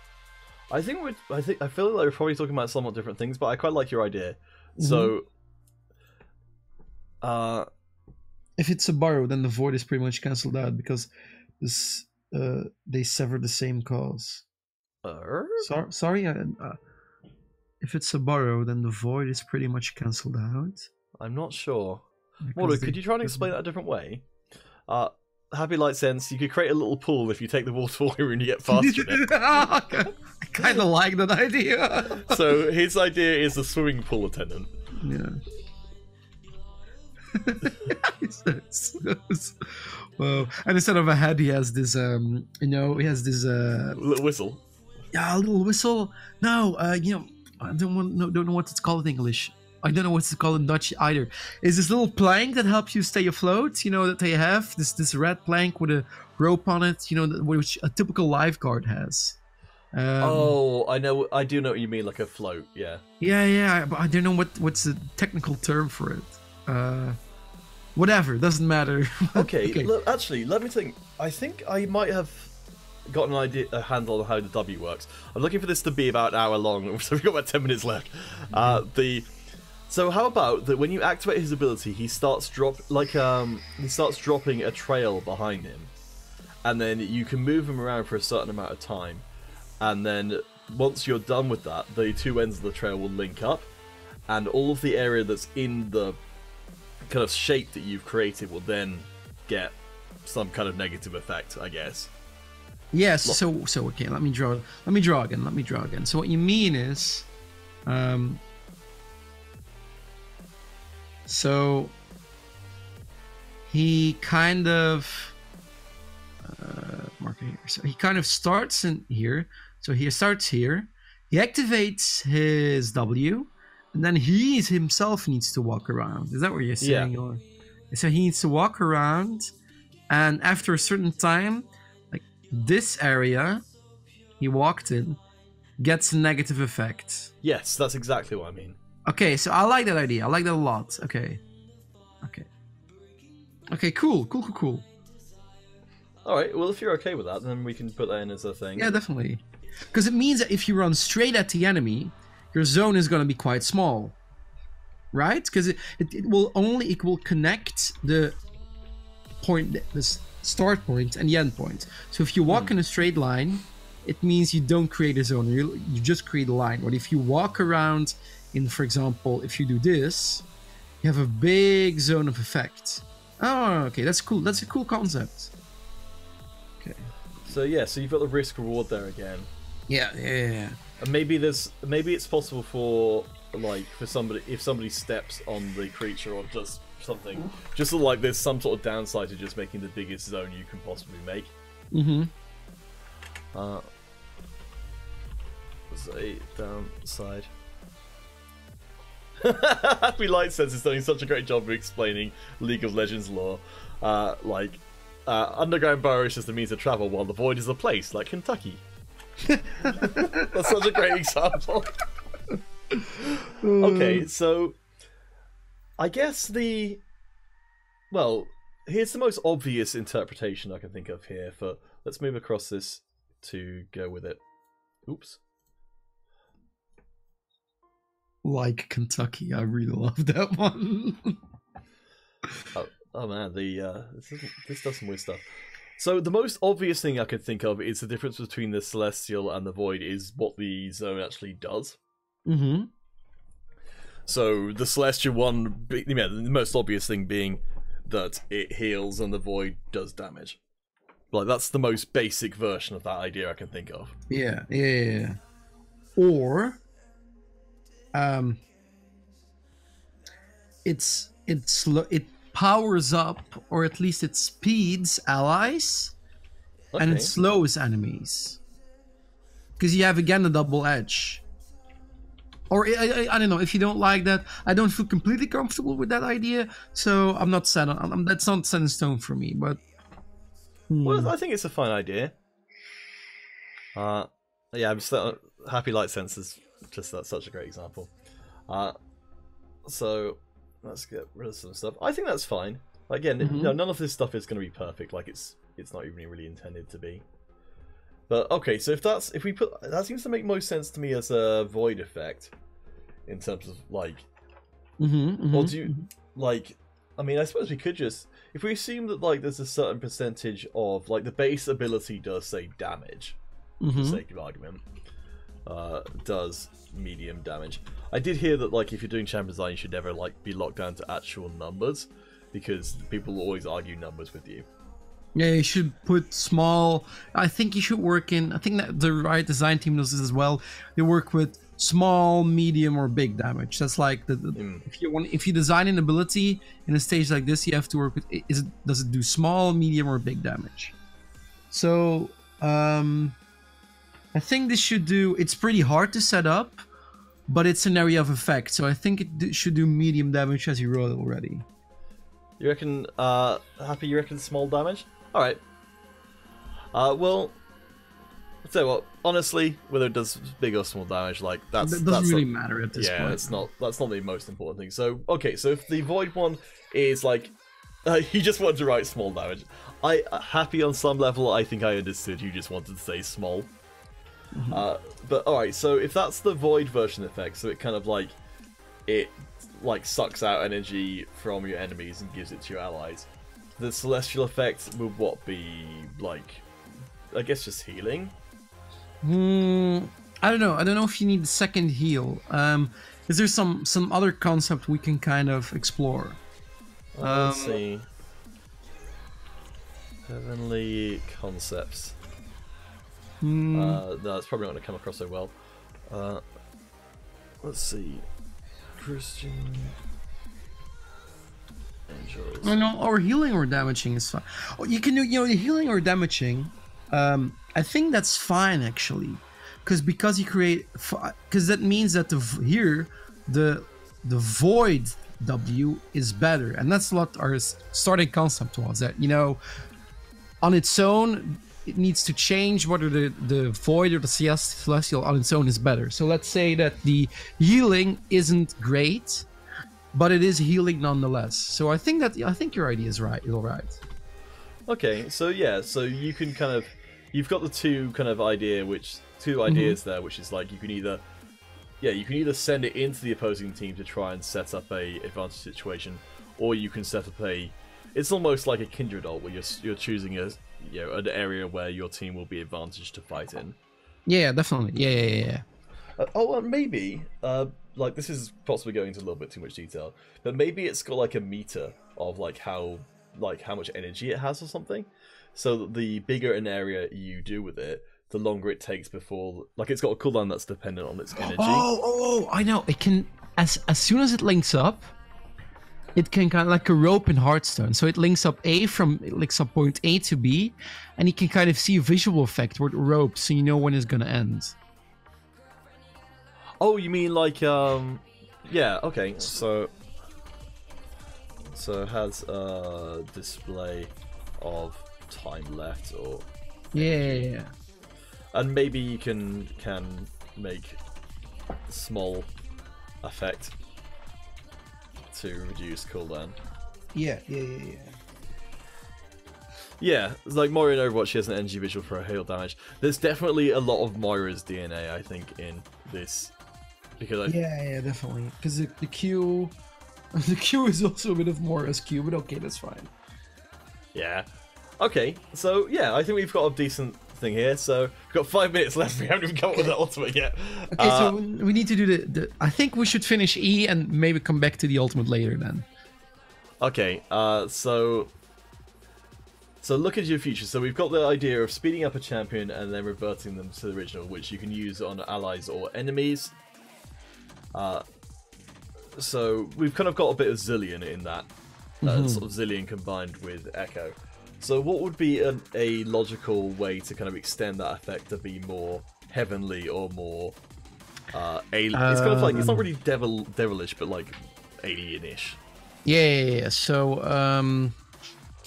I feel like we're probably talking about somewhat different things, but I quite like your idea. So, if it's a borrow, then the void is pretty much cancelled out because this they sever the same cause. Sorry. If it's a borrow, then the void is pretty much cancelled out. I'm not sure. Mordo, could you try and explain that a different way? Happy Light Sense, you could create a little pool if you take the water warrior and you get faster in it. I kind of like that idea. So his idea is a swimming pool attendant. Yeah. Well, and instead of a head, he has this, he has this little whistle. Yeah, a little whistle. No, I don't know what it's called in English. I don't know what it's called in Dutch either. Is this little plank that helps you stay afloat? That they have this red plank with a rope on it. Which a typical lifeguard has. I know. I do know what you mean, like a float. Yeah. Yeah. But I don't know what's the technical term for it. Whatever, doesn't matter. Okay. Look, actually, let me think. I think I might have got a handle on how the W works. I'm looking for this to be about an hour long, so we've got about 10 minutes left. So how about that when you activate his ability, he starts dropping a trail behind him, and then you can move him around for a certain amount of time, and then once you're done with that, the two ends of the trail will link up, and all of the area that's in the kind of shape that you've created will then get some kind of negative effect, I guess. Yes. So okay. Let me draw again. So what you mean is, so he kind of mark it here. So he kind of starts in here. So he starts here. He activates his W, and then he himself needs to walk around. Is that what you're saying? Yeah. Or so he needs to walk around, and after a certain time, like this area he walked in gets a negative effect. Yes, that's exactly what I mean. Okay, so I like that idea. I like that a lot. Okay, cool. Alright, well, if you're okay with that, then we can put that in as a thing. Yeah, definitely. Because it means that if you run straight at the enemy, your zone is going to be quite small. Right? Because it will connect the point, the start point and the end point. So if you walk in a straight line, it means you don't create a zone. You just create a line. But if you walk around for example, if you do this, you have a big zone of effect. Oh, okay, that's cool. That's a cool concept. Okay. So you've got the risk reward there again. Yeah. And maybe it's possible for somebody, if somebody steps on the creature or does something, just like there's some sort of downside to just making the biggest zone you can possibly make. There's a downside. Happy Light Sense is doing such a great job of explaining League of Legends lore. Underground Burrow is just a means of travel, while the Void is a place, like Kentucky. That's such a great example. Okay, so I guess here's the most obvious interpretation I can think of here. Let's move across this to go with it. Oops. Like Kentucky, I really love that one. oh man, this does some weird stuff. So the most obvious thing I could think of is the difference between the Celestial and the Void is what the zone actually does. So the Celestial one, the most obvious thing being that it heals and the Void does damage. Like, that's the most basic version of that idea I can think of. Yeah. Or, it powers up, or at least it speeds allies, and it slows enemies. Because you have again a double edge. Or I don't know, if you don't like that, I don't feel completely comfortable with that idea, so I'm not set on. That's not set in stone for me. But well, I think it's a fine idea. Yeah, I'm still Happy Light Sense is just such a great example. So let's get rid of some stuff. I think that's fine. Again, you know, none of this stuff is going to be perfect. Like it's not even really intended to be. But okay, so if we put that, seems to make most sense to me as a void effect in terms of like, or do you like? I mean, I suppose we could just, if we assume that like there's a certain percentage of like the base ability does say damage, for the sake of argument, does medium damage. I did hear that like if you're doing champion design, you should never like be locked down to actual numbers because people will always argue numbers with you. Yeah, you should put small. I think you should work in. I think that the right design team does this as well. They work with small, medium, or big damage. That's like if you design an ability in a stage like this, you have to work with. Does it do small, medium, or big damage? So I think this should do. It's pretty hard to set up, but it's an area of effect. So I think it should do medium damage as you roll it already. You reckon? Happy? You reckon small damage? All right. Well, I'll tell you what. Honestly, whether it does big or small damage, like that doesn't really matter at this point. Yeah, that's not the most important thing. So okay, so if the void one is like, you just wanted to write small damage. Happy on some level. I think I understood. You just wanted to say small. But all right. So if that's the void version effect, so it kind of like sucks out energy from your enemies and gives it to your allies. The celestial effect would what be like? I guess just healing. I don't know. I don't know if you need a second heal. Is there some other concept we can kind of explore? Let's see. Heavenly concepts. No, it's probably not going to come across so well. Let's see. Christian angels. No, or healing or damaging is fine. Oh, you can do, the healing or damaging. I think that's fine actually, because you create, because that means that the void W is better, and that's what our starting concept was. That on its own, it needs to change whether the void or the celestial on its own is better. So let's say that the healing isn't great, but it is healing nonetheless. So I think your idea is right. You're right. Okay, so yeah, so you can kind of, you've got the two ideas there, which is like you can either send it into the opposing team to try and set up a advantage situation, or you can set up it's almost like a kindred ult where you're choosing an area where your team will be advantaged to fight in. Yeah, definitely. Yeah. Maybe like this is possibly going into a little bit too much detail, but maybe it's got like a meter of how much energy it has or something, so that the bigger an area you do with it, the longer it takes before, like, it's got a cooldown that's dependent on its energy. Oh, I know. It can, as soon as it links up, it can kind of like a rope in Hearthstone. So it links up point A to B, and you can kind of see a visual effect with the rope, so you know when it's gonna end. Oh, you mean like yeah, okay. So it has a display of time left, or yeah. And maybe you can make small effect to reduce cooldown. Yeah. Yeah, it's like Moira in Overwatch, she has an energy visual for her hail damage. There's definitely a lot of Moira's DNA, I think, in this. Because yeah, definitely. Because the Q is also a bit of Moira's Q, but okay, that's fine. Yeah. Okay, so yeah, I think we've got a decent thing here. So we've got 5 minutes left. We haven't even come up with the ultimate yet. Okay, so we need to do the. I think we should finish E and maybe come back to the ultimate later then. Okay, so So look into your future. So we've got the idea of speeding up a champion and then reverting them to the original, which you can use on allies or enemies. So we've kind of got a bit of Zillion in that. Sort of Zillion combined with Echo. So what would be a logical way to kind of extend that effect to be more heavenly or more alien? It's kind of like, it's not really devilish, but like alien-ish. Yeah. So,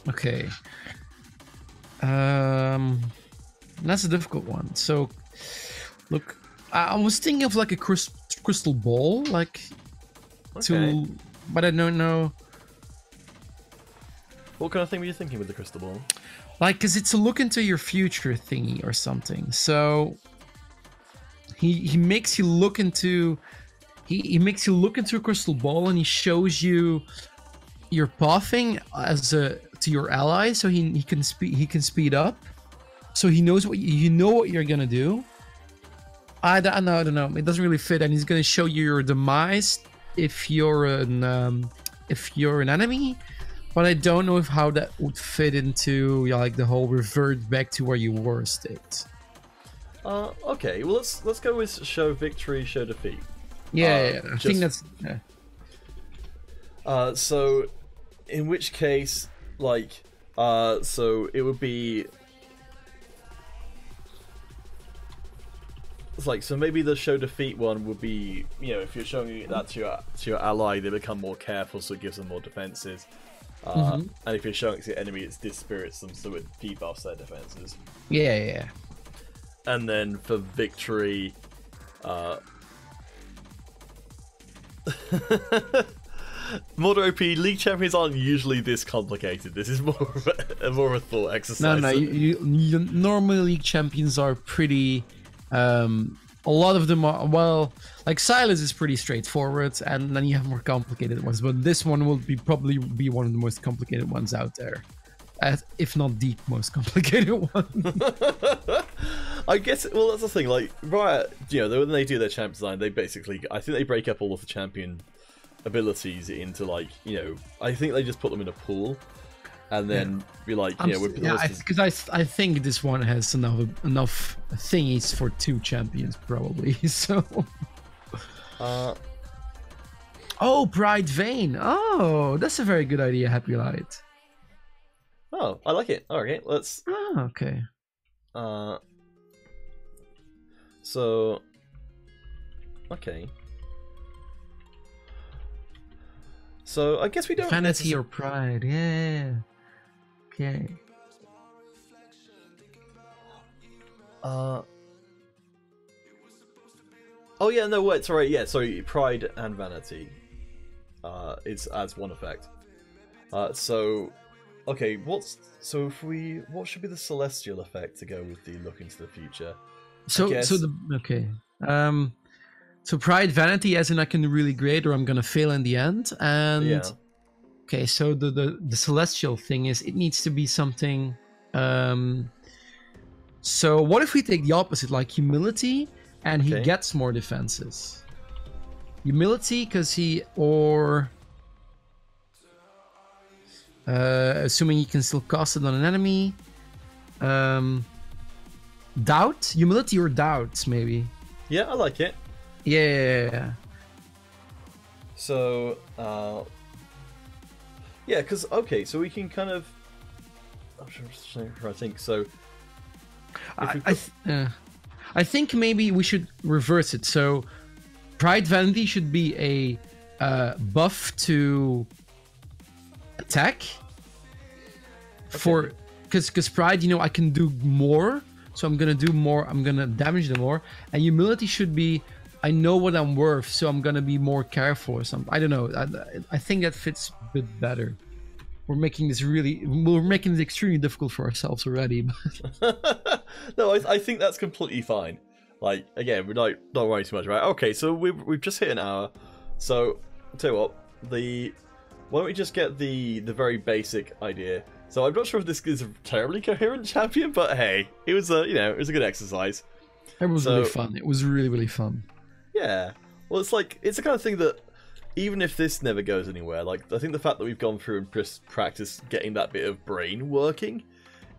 okay. That's a difficult one. So, look, I was thinking of like a crystal ball, like but I don't know. What kind of thing were you thinking with the crystal ball? Like, cause it's a look into your future thingy or something. So he makes you look into he makes you look into a crystal ball, and he shows you your pathing to your ally, so he can speed up, so he knows what what you're gonna do. I don't know. It doesn't really fit, and he's gonna show you your demise if you're an enemy. But I don't know how that would fit into like the whole revert back to where you were state. Okay. Well, let's go with show victory, show defeat. Yeah. I think that's. Yeah. So, in which case, like, so it would be. It's like, so maybe the show defeat one would be, if you're showing that to your ally, they become more careful, so it gives them more defenses. And if you're showing it to the enemy, it dispirits them, so it debuffs their defenses. Yeah. And then for victory, Modern OP League champions aren't usually this complicated. This is more of a thought exercise. No. You normally League champions are pretty. A lot of them are, well, like Silas is pretty straightforward, and then you have more complicated ones. But this one will probably be one of the most complicated ones out there, if not the most complicated one. I guess. Well, that's the thing. Like, Riot, when they do their champ design, they basically, I think they break up all of the champion abilities into like, I think they just put them in a pool. And then be like, because I think this one has enough thingies for 2 champions probably. So, oh, Pride Vein. Oh, that's a very good idea. Happy Light. Oh, I like it. All right, let's. Oh, okay. So, okay. So I guess we don't. Vanity or pride, yeah. Okay. Oh yeah, no, wait, sorry, yeah, sorry, pride and vanity. It's adds one effect. So, okay, what should be the celestial effect to go with the look into the future? So pride vanity, as in I can do really great or I'm gonna fail in the end, and yeah. Okay, so the celestial thing is it needs to be something. So what if we take the opposite, like humility, and he gets more defenses? Humility, because assuming he can still cast it on an enemy. Doubt, humility or doubt, maybe. Yeah, I like it. Yeah. So, yeah, because so we can kind of. I'm just trying to think. So, I think maybe we should reverse it. So, Pride Vanity should be a buff to attack. Because Pride, I can do more, so I'm gonna do more. I'm gonna damage them more, and Humility should be. I know what I'm worth, so I'm gonna be more careful or something. I don't know. I think that fits a bit better. We're making this extremely difficult for ourselves already. No, I think that's completely fine. Like, again, we're not worrying too much, right? Okay, so we've just hit an hour. So, I'll tell you what, why don't we just get the very basic idea. So I'm not sure if this is a terribly coherent champion, but hey, it was a a good exercise. It was really fun. It was really, really fun. Yeah. Well, it's the kind of thing that even if this never goes anywhere, like I think the fact that we've gone through and practiced getting that bit of brain working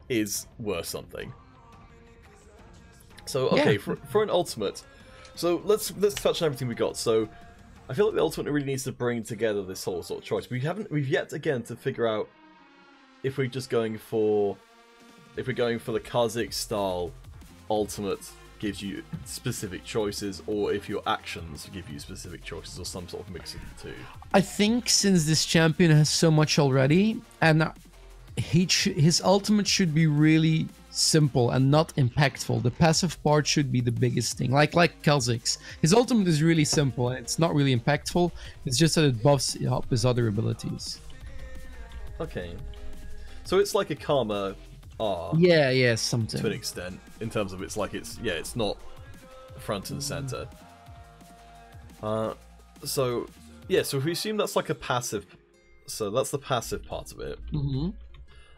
is worth something. So okay, for an ultimate, so let's touch on everything we got. So I feel like the ultimate really needs to bring together this whole sort of choice. We've yet again to figure out if we're going for the Kha'Zix style ultimate gives you specific choices, or if your actions give you specific choices, or some sort of mix of the two. I think since this champion has so much already, and his ultimate should be really simple and not impactful. The passive part should be the biggest thing. Like Kha'Zix. His ultimate is really simple and it's not really impactful. It's just that it buffs up his other abilities. Okay. So it's like a Karma R. Yeah, something. To an extent, in terms of it's not front and center. So if we assume that's like a passive, so that's the passive part of it. Mm-hmm.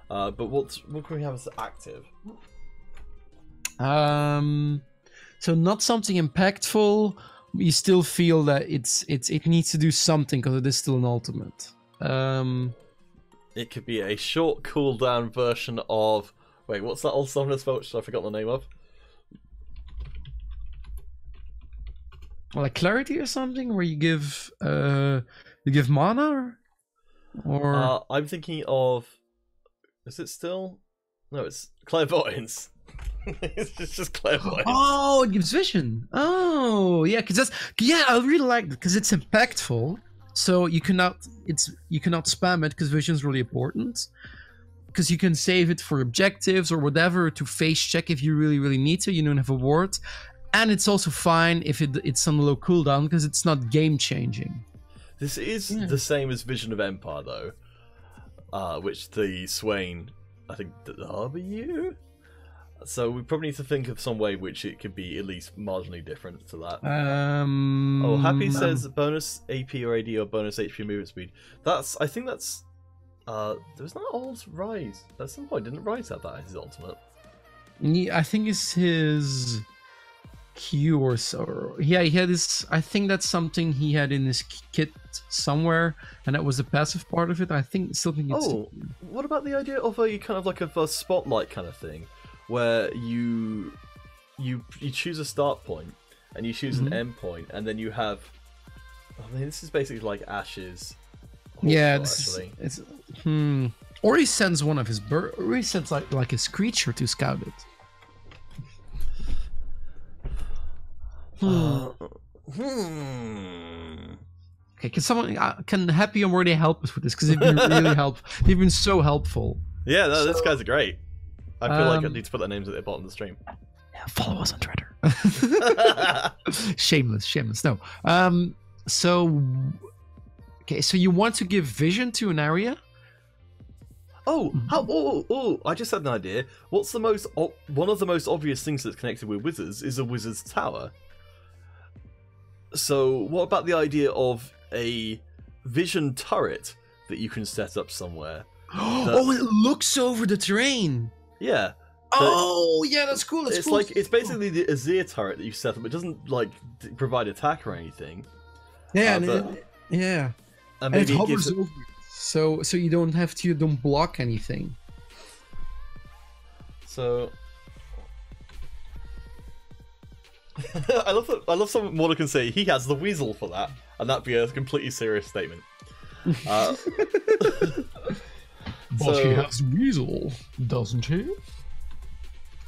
But what can we have as active? So not something impactful. You still feel that it needs to do something because it is still an ultimate. It could be a short cooldown version of... Wait, what's that old summoner spell which I forgot the name of? Well, like clarity or something, where you give mana, or I'm thinking of... Is it still? No, it's clairvoyance. It's just clairvoyance. Oh, it gives vision. Oh, yeah, because I really like it because it's impactful. So you cannot spam it because vision is really important. Because you can save it for objectives or whatever to face check if you really need to. You don't have a ward, and it's also fine if it's on a low cooldown because it's not game changing. This is the same as Vision of Empire though, which the Swain, I think, W. So we probably need to think of some way which it could be at least marginally different to that. Happy says bonus AP or AD or bonus HP movement speed. I think that's there's not old Rise. At some point, didn't Rise have that as his ultimate? I think it's his Q or so. Yeah, he had his. I think that's something he had in his kit somewhere, and that was the passive part of it. I think it's. What about the idea of a kind of like a spotlight kind of thing? Where you choose a start point and you choose an end point, and then you have. I mean, this is basically like Ash's. Yeah, Or he sends one of his or he sends like his creature to scout it. Okay, can Happy and Morty help us with this? Because they've been really helpful. They've been so helpful. Yeah, these guys are great. I feel like I need to put their names at the bottom of the stream. Yeah, follow us on Twitter. Shameless. No. Okay, so you want to give vision to an area? I just had an idea. What's the one of the most obvious things that's connected with wizards is a wizard's tower. So what about the idea of a vision turret that you can set up somewhere? It looks over the terrain. Yeah. Yeah, that's cool. It's basically the Azir turret that you set up. It doesn't like provide attack or anything. Yeah, and maybe it hovers over it, so you don't block anything. So I love something Mortal can say. He has the Weasel for that, and that'd be a completely serious statement. Washy has Weasel, doesn't he?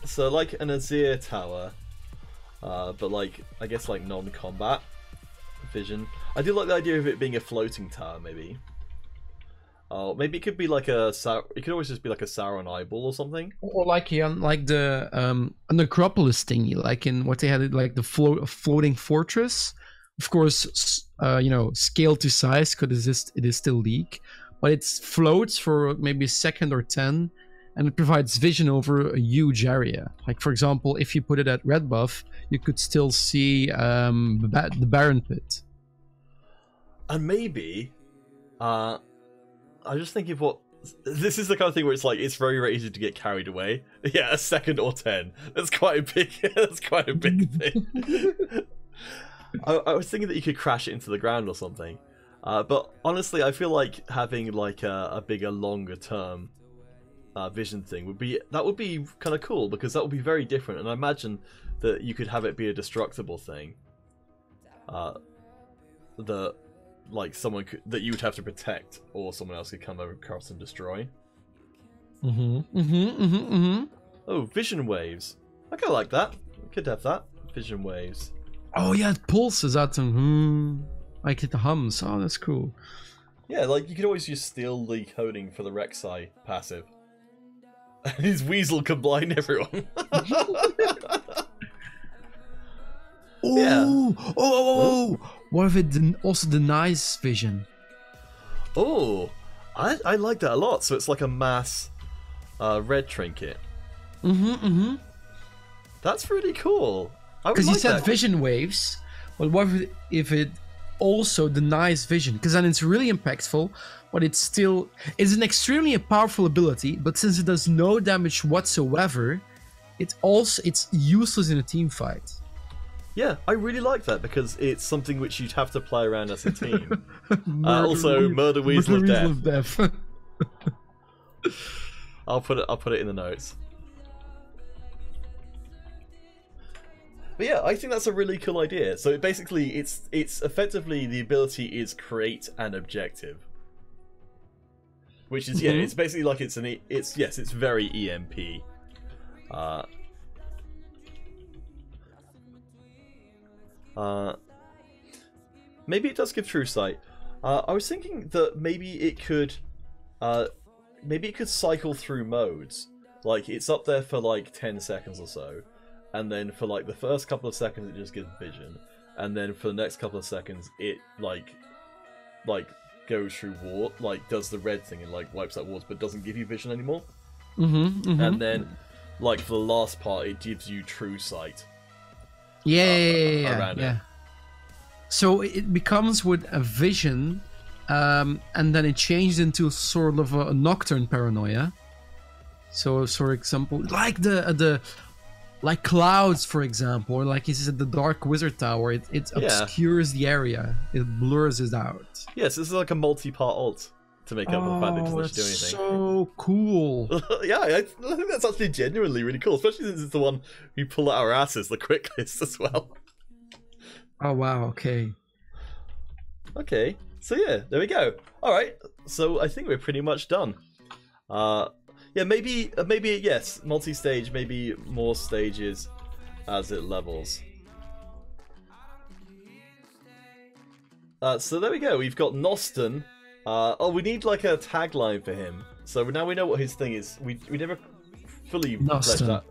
So like an Azir tower, but like I guess like non-combat vision. I do like the idea of it being a floating tower, maybe. Maybe it could be like it could always just be like a Sauron eyeball or something. Or like the necropolis thingy, like in what they had, like the floating fortress. Of course, scale to size because it is still League, but it floats for maybe a second or 10, and it provides vision over a huge area. Like for example, if you put it at red buff, you could still see the Baron Pit. And maybe, I'm just thinking of what... This is the kind of thing where it's like, it's very easy to get carried away. Yeah, a second or 10. That's quite a big thing. I was thinking that you could crash it into the ground or something. But honestly, I feel like having like a bigger, longer term vision thing would be kind of cool, because that would be very different, and I imagine that you could have it be a destructible thing. That like someone that you would have to protect, or someone else could come over across and destroy. Oh, vision waves. I kind of like that. I could have that. Vision waves. Oh yeah, it pulses out some like it hums. Oh, that's cool. Yeah, like you could always just steal the coding for the Rek'Sai passive. And his Weasel can blind everyone. Oh, Yeah. oh! What if it also denies vision? Oh, I like that a lot. So it's like a mass red trinket. That's really cool. Because you said vision waves, but what if it also denies vision? Because then it's really impactful, but it's an extremely powerful ability. But since it does no damage whatsoever, it's useless in a team fight. Yeah, I really like that, because it's something which you'd have to play around as a team. Murder Weasel of Death. I'll put it in the notes. But yeah, I think that's a really cool idea. So basically, it's effectively the ability is create an objective, which is it's basically like it's very EMP. Maybe it does give true sight. I was thinking that maybe it could cycle through modes. Like it's up there for like 10 seconds or so, and then for like the first couple of seconds it just gives vision, and then for the next couple of seconds it like goes through war, like does the red thing and like wipes out wars, but doesn't give you vision anymore. And then like for the last part it gives you true sight. Yeah. So it becomes with a vision, and then it changes into sort of a nocturne paranoia. So, for example, like like clouds, for example, or like he said, the Dark Wizard Tower. It obscures the area. It blurs it out. Yes, this is like a multi-part ult to make up for the fact that it doesn't do anything. So cool. Yeah, I think that's actually genuinely really cool, especially since it's the one we pull out our asses the quickest as well. Oh wow, okay. Okay, so yeah, there we go. Alright, so I think we're pretty much done. Yeah, maybe yes, multi-stage, maybe more stages as it levels. So there we go, we've got Noston. We need like a tagline for him. So now we know what his thing is. We never fully fleshed that.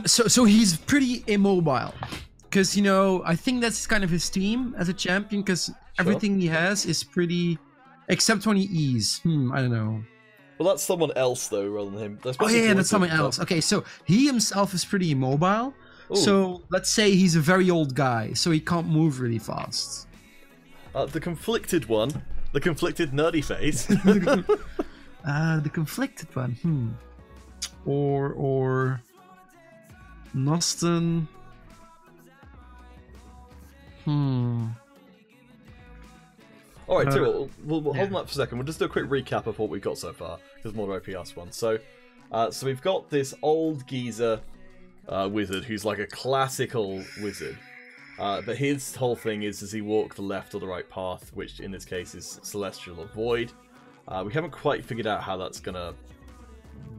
So he's pretty immobile. Because, you know, I think that's kind of his team as a champion, because everything he has is pretty... Except when he E's. I don't know. Well, that's someone else, though, rather than him. Oh, yeah, that's someone else. Okay, so he himself is pretty immobile. Ooh. So let's say he's a very old guy, so he can't move really fast. The conflicted one. The conflicted nerdy face. The conflicted one. Or... Noston... Alright, we'll hold on that for a second. We'll just do a quick recap of what we've got so far, because more OP asked one. So we've got this old geezer wizard who's like a classical wizard. But his whole thing is, does he walk the left or the right path, which in this case is Celestial or Void. We haven't quite figured out how that's going to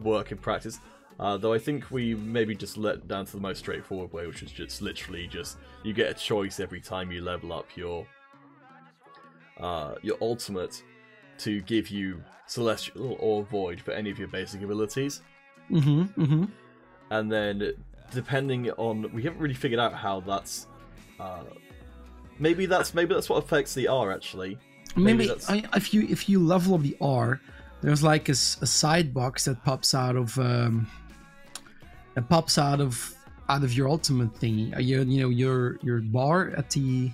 work in practice. Though I think we maybe just let down to the most straightforward way, which is just literally just you get a choice every time you level up your ultimate to give you Celestial or Void for any of your basic abilities. And then depending on, we haven't really figured out how that's maybe that's what affects the R actually. Maybe if you level up the R, there's like a side box that pops out of your ultimate thingy. You know your bar at the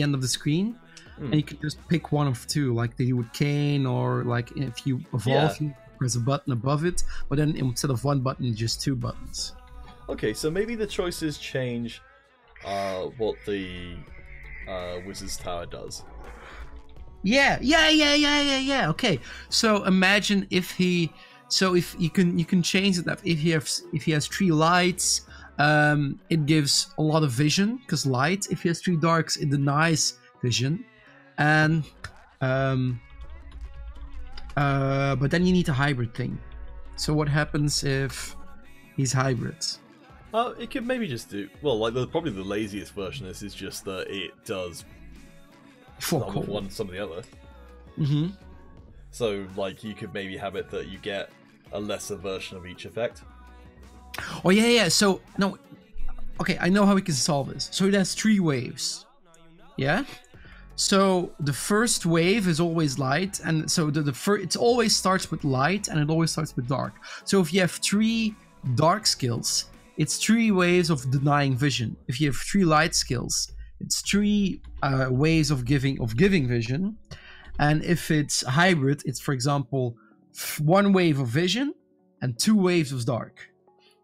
end of the screen, and you can just pick one of two, like they do with Kane, or like if you evolve, you press a button above it. But then instead of one button, just two buttons. Okay, so maybe the choices change what the Wizard's Tower does. Yeah. Okay, so imagine if he So if you can change it that if he has 3 lights, it gives a lot of vision because light. If he has 3 darks, it denies vision, and but then you need a hybrid thing. So what happens if he's hybrid? It could maybe just do well. Like probably the laziest version of this is just that it does some of one, some of the other. Mm-hmm. So like you could maybe have it that you get a lesser version of each effect. Oh yeah. So no, okay, I know how we can solve this. So it has 3 waves. Yeah. So the first wave is always light, and so it always starts with light, and it always starts with dark. So if you have 3 dark skills, it's 3 waves of denying vision. If you have 3 light skills, it's 3 ways of giving vision. And if it's hybrid, it's for example 1 wave of vision and 2 waves of dark.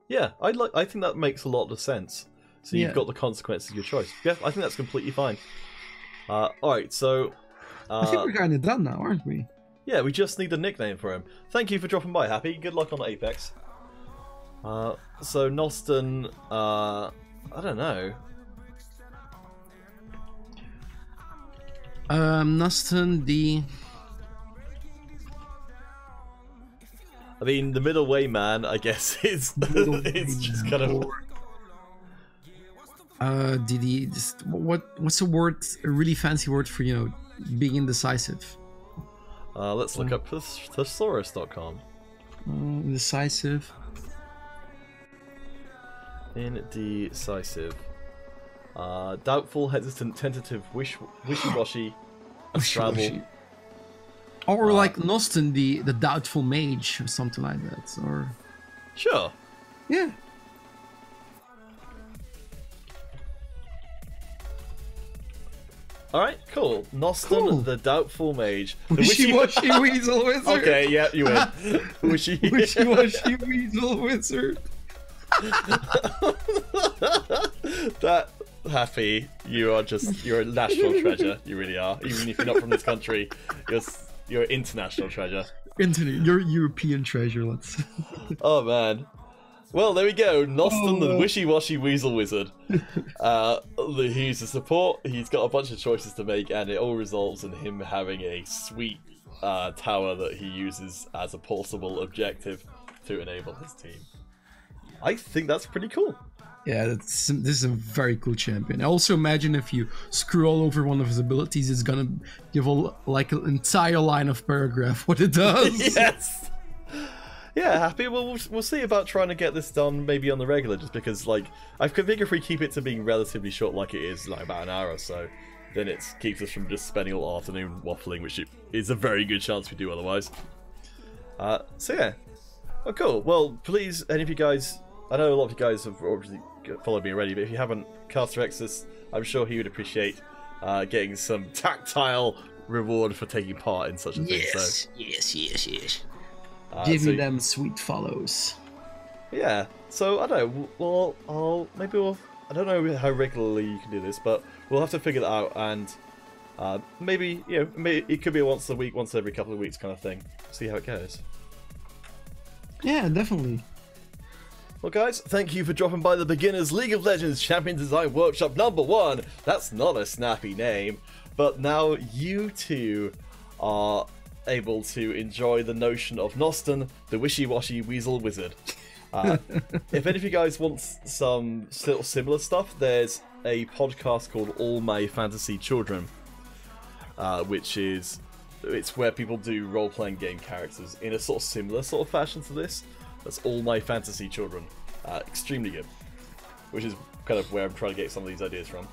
Yeah, I think that makes a lot of sense. So you've got the consequences of your choice. Yeah, I think that's completely fine. Alright, so... I think we're kind of done now, aren't we? Yeah, we just need a nickname for him. Thank you for dropping by, Happy. Good luck on Apex. So Noston, I don't know. Noston, I mean, the middle way man, I guess, it's just kind of... what's a word, a really fancy word for, being indecisive? Let's look up thesaurus.com. Indecisive. Indecisive. Doubtful, hesitant, tentative, wishy-washy, astraddle. Or like Noston, the doubtful mage, or something like that. Or sure. Yeah. Alright, cool. Noston, the doubtful mage. The Wishy-washy weasel wizard. Okay, yeah, you win. Wishy-washy weasel wizard. That Happy, you're a national treasure. You really are. Even if you're not from this country, you're an international treasure. You're European treasure. Let's. Oh man. Well, there we go. Noston, the wishy-washy weasel wizard. He's a support. He's got a bunch of choices to make, and it all results in him having a sweet tower that he uses as a portable objective to enable his team. I think that's pretty cool. Yeah, this is a very cool champion. I also imagine if you scroll over one of his abilities, it's gonna give like an entire line of paragraph what it does. Yes. Yeah, Happy. Well, we'll see about trying to get this done maybe on the regular, just because like I figure if we keep it to being relatively short, like it is, like about an hour or so, then it keeps us from just spending all afternoon waffling, which is a very good chance we do otherwise. So yeah. Oh, cool. Well, please, any of you guys, I know a lot of you guys have obviously followed me already, but if you haven't, Caster Exodus, I'm sure he would appreciate getting some tactile reward for taking part in such a thing. So. Yes. Give me them sweet follows. Yeah, so I don't know. Well, I don't know how regularly you can do this, but we'll have to figure that out, and maybe it could be a once a week, once every couple of weeks kind of thing. See how it goes. Yeah, definitely. Well, guys, thank you for dropping by the Beginners League of Legends Champion Design Workshop #1. That's not a snappy name, but now you two are able to enjoy the notion of Noston, the wishy-washy weasel wizard. If any of you guys want some similar stuff, there's a podcast called All My Fantasy Children, it's where people do role-playing game characters in a sort of similar sort of fashion to this. That's All My Fantasy Children. Extremely good, which is kind of where I'm trying to get some of these ideas from.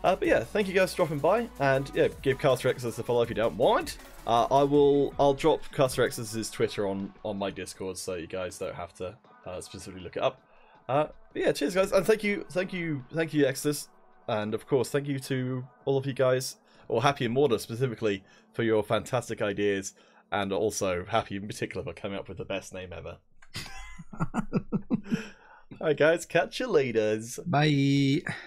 But yeah, thank you guys for dropping by, and yeah, give Caster Exodus a follow if you don't mind. I'll drop Caster Exodus's Twitter on my Discord, so you guys don't have to specifically look it up. But yeah, cheers guys, and thank you Exodus, and of course thank you to all of you guys, or Happy and Morda specifically, for your fantastic ideas, and also Happy in particular for coming up with the best name ever. Alright guys, catch you later. Bye.